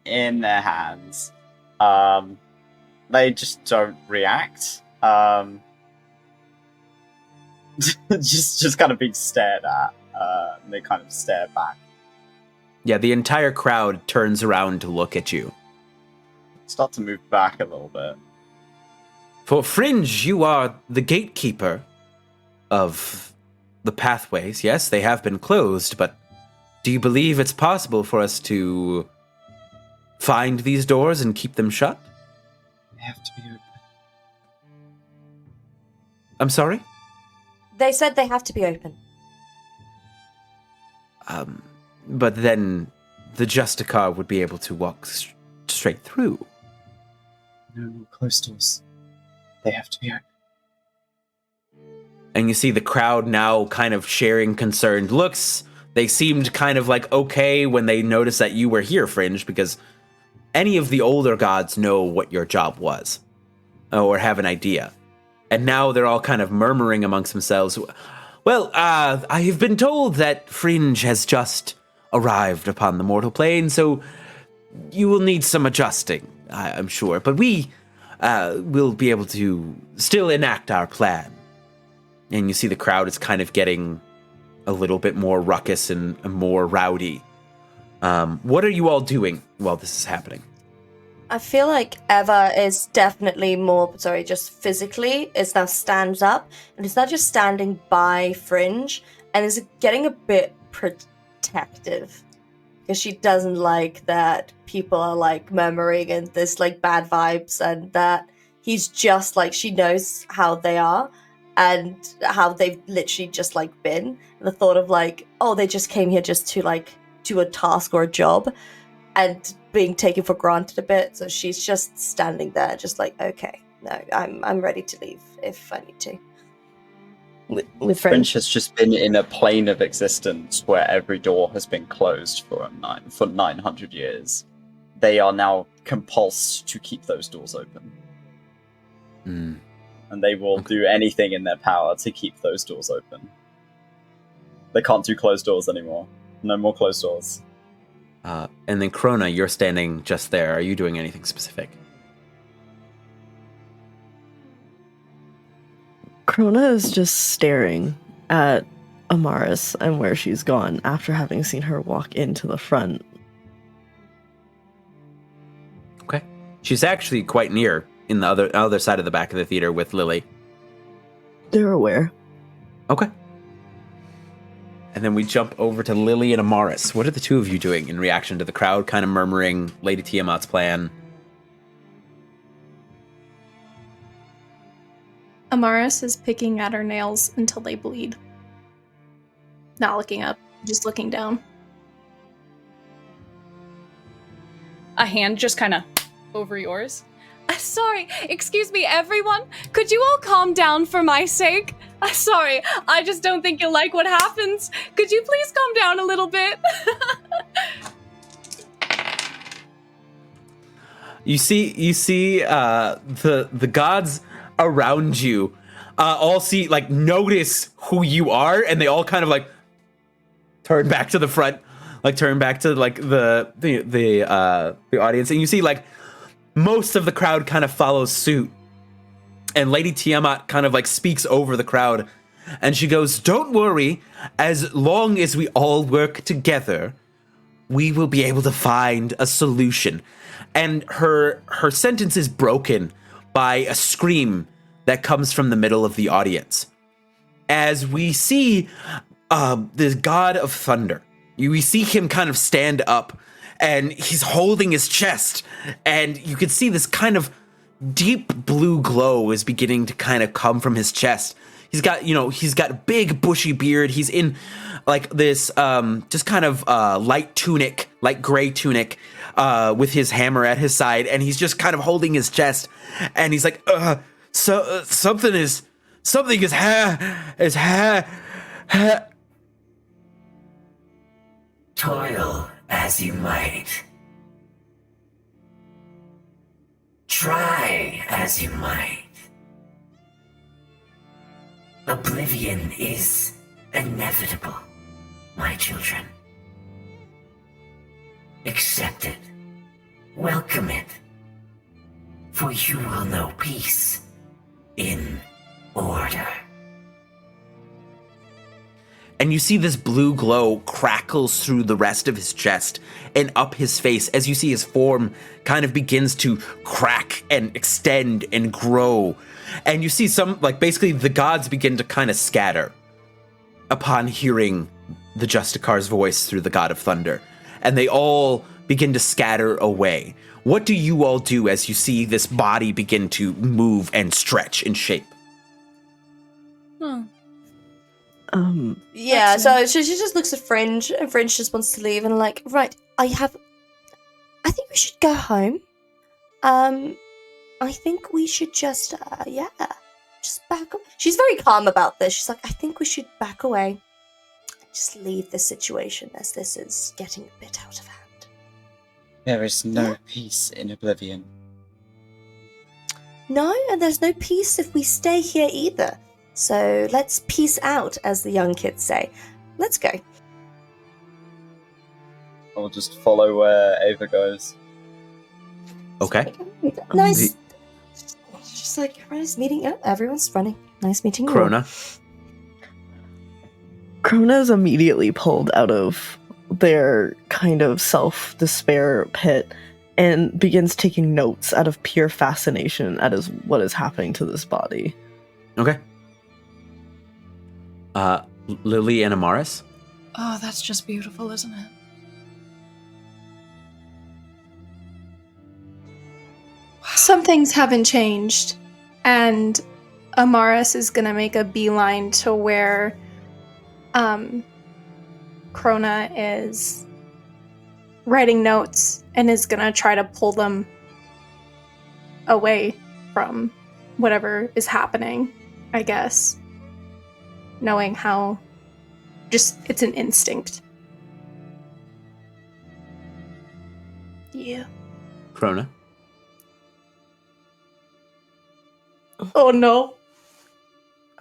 in their hands. They just don't react. Just kind of being stared at. And they kind of stare back. Yeah, the entire crowd turns around to look at you. Start to move back a little bit. For Fringe, you are the gatekeeper of the pathways. Yes, they have been closed, but do you believe it's possible for us to find these doors and keep them shut? They have to be open. I'm sorry? They said they have to be open. But then the Justicar would be able to walk straight through. No, close doors. They have to be open. And you see the crowd now kind of sharing concerned looks. They seemed kind of like okay when they noticed that you were here, Fringe, because any of the older gods know what your job was, or have an idea. And now they're all kind of murmuring amongst themselves. Well, I have been told that Fringe has just arrived upon the mortal plane, so you will need some adjusting, I'm sure. But we will be able to still enact our plan. And you see the crowd is kind of getting a little bit more ruckus and more rowdy. What are you all doing while this is happening? I feel like Eva is definitely more, just physically, is now stands up, and is now just standing by Fringe, and is getting a bit protective. Because she doesn't like that people are, like, murmuring and there's, like, bad vibes, and that he's just, like, she knows how they are, and how they've literally just, like, been. And the thought of, like, oh, they just came here just to, like, do a task or a job, and being taken for granted a bit, so she's just standing there, just like, okay, no, I'm ready to leave if I need to. with Fringe. Fringe has just been in a plane of existence where every door has been closed for 900 years. They are now compulsed to keep those doors open. Mm. And they will do anything in their power to keep those doors open. They can't do closed doors anymore. No more closed doors. And then Crona, you're standing just there. Are you doing anything specific? Crona is just staring at Amaris and where she's gone after having seen her walk into the front. Okay. She's actually quite near in the other side of the back of the theater with Lily. They're aware. Okay. And then we jump over to Lily and Amaris. What are the two of you doing in reaction to the crowd kind of murmuring Lady Tiamat's plan? Amaris is picking at her nails until they bleed. Not looking up, just looking down. A hand just kind of over yours. Sorry, excuse me, everyone. Could you all calm down for my sake? Sorry, I just don't think you'll like what happens. Could you please calm down a little bit? You see the gods around you all see, like, notice who you are, and they all kind of like turn back to the front, like turn back to like the audience, and you see like most of the crowd kind of follows suit. And Lady Tiamat kind of like speaks over the crowd, and she goes, "Don't worry, as long as we all work together, we will be able to find a solution." And her sentence is broken by a scream that comes from the middle of the audience. As we see the god of thunder, we see him kind of stand up, and he's holding his chest, and you can see this kind of deep blue glow is beginning to kind of come from his chest. He's got big bushy beard. He's in like this just kind of light gray tunic with his hammer at his side, and he's just kind of holding his chest, and he's like, something is Toil as you might. Try as you might. Oblivion is inevitable, my children. Accept it. Welcome it. For you will know peace in order. And you see this blue glow crackles through the rest of his chest and up his face as you see his form kind of begins to crack and extend and grow. And you see basically the gods begin to kind of scatter upon hearing the Justicar's voice through the god of thunder. And they all begin to scatter away. What do you all do as you see this body begin to move and stretch in shape? Yeah, so she just looks at Fringe, and Fringe just wants to leave, and like, right, I think we should go home. I think we should just back up. She's very calm about this. She's like, I think we should back away. Just leave the situation as this is getting a bit out of hand. There is no peace in Oblivion. No, and there's no peace if we stay here either. So let's peace out, as the young kids say. Let's go. I'll just follow where Ava goes. Okay. Nice. Just like, nice meeting. Oh, everyone's running. Nice meeting you. Crona. Crona is immediately pulled out of their kind of self-despair pit and begins taking notes out of pure fascination at what is happening to this body. Okay. Lily and Amaris? Oh, that's just beautiful, isn't it? Some things haven't changed, and Amaris is gonna make a beeline to where Crona is writing notes and is gonna try to pull them away from whatever is happening, I guess. knowing how just it's an instinct. Yeah. Crona. Oh no.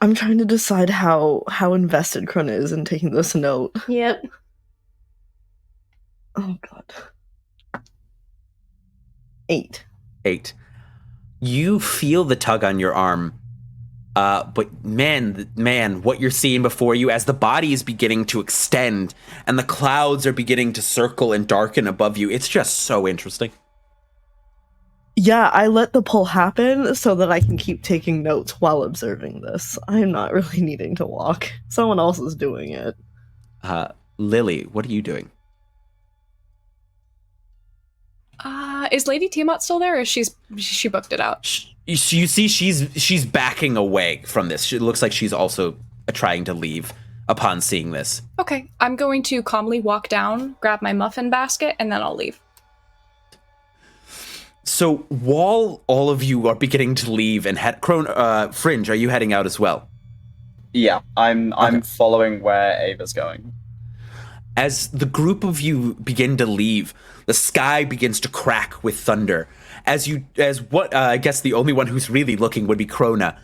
I'm trying to decide how invested Crona is in taking this note. Yep. Oh god. 8. 8. You feel the tug on your arm, but man, what you're seeing before you as the body is beginning to extend and the clouds are beginning to circle and darken above you, it's just so interesting. Yeah, I let the pull happen so that I can keep taking notes while observing this. I'm not really needing to walk. Someone else is doing it. Lily, what are you doing? Is Lady Tiamat still there, or she booked it out? You see she's backing away from this. It looks like she's also trying to leave upon seeing this. Okay, I'm going to calmly walk down, grab my muffin basket, and then I'll leave. So while all of you are beginning to leave and Fringe, are you heading out as well? Yeah, I'm following where Ava's going. As the group of you begin to leave, the sky begins to crack with thunder. I guess the only one who's really looking would be Crona.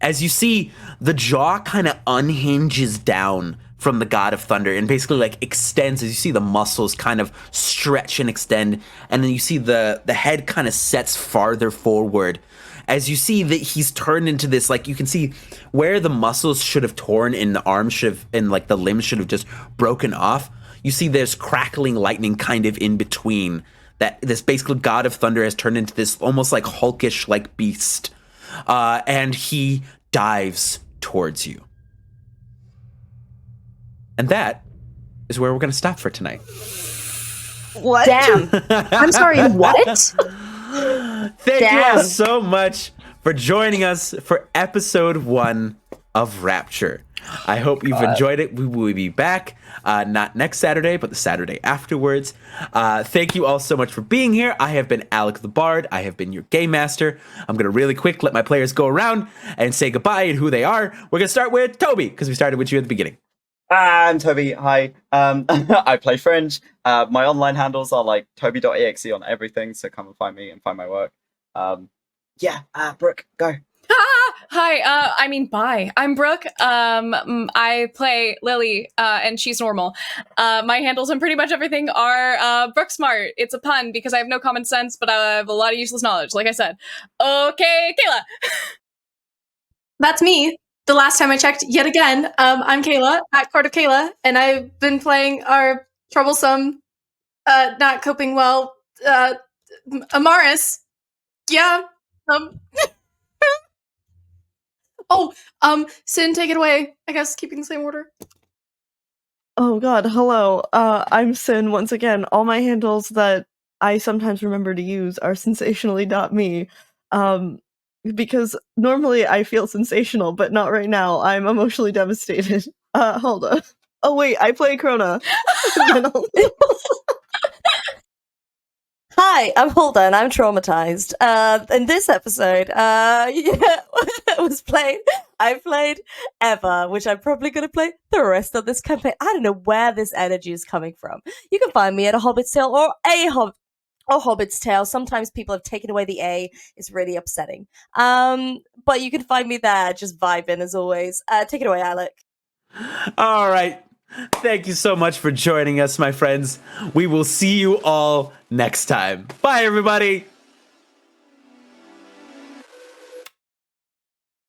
As you see, the jaw kind of unhinges down from the god of thunder and basically like extends. As you see the muscles kind of stretch and extend, and then you see the head kind of sets farther forward. As you see that he's turned into this, like you can see where the muscles should have torn and the arms and like the limbs should have just broken off. You see there's crackling lightning kind of in between. That this basically god of thunder has turned into this almost like hulkish like beast. And he dives towards you. And that is where we're going to stop for tonight. What? Damn. I'm sorry, what? Thank you all so much for joining us for episode 1 of Rapture. I hope you've enjoyed it. We will be back, not next Saturday, but the Saturday afterwards. Thank you all so much for being here. I have been Alec the Bard. I have been your game master. I'm going to really quick let my players go around and say goodbye and who they are. We're going to start with Toby, because we started with you at the beginning. I'm Toby. Hi. I play Fringe. My online handles are like toby.exe on everything, so come and find me and find my work. Brooke, go. Hi, bye. I'm Brooke. I play Lily, and she's normal. My handles on pretty much everything are Brooke Smart. It's a pun because I have no common sense, but I have a lot of useless knowledge, like I said. Okay, Kayla. That's me. The last time I checked, yet again, I'm Kayla, at Court of Kayla, and I've been playing our troublesome, not coping well, Amaris. Yeah. Sin, take it away. I guess keeping the same order. Oh god, hello. I'm Sin once again. All my handles that I sometimes remember to use are sensationally.me. Because normally I feel sensational, but not right now. I'm emotionally devastated. Hulda. Oh wait, I play Crona. Hi, I'm Hulda and I'm traumatized. In this episode, I played Eva, which I'm probably going to play the rest of this campaign. I don't know where this energy is coming from. You can find me at A Hobbit's Tale or Hobbit's Tale. Sometimes people have taken away the A. It's really upsetting. But you can find me there, just vibing as always. Take it away, Alec. All right. Thank you so much for joining us, my friends. We will see you all next time. Bye, everybody.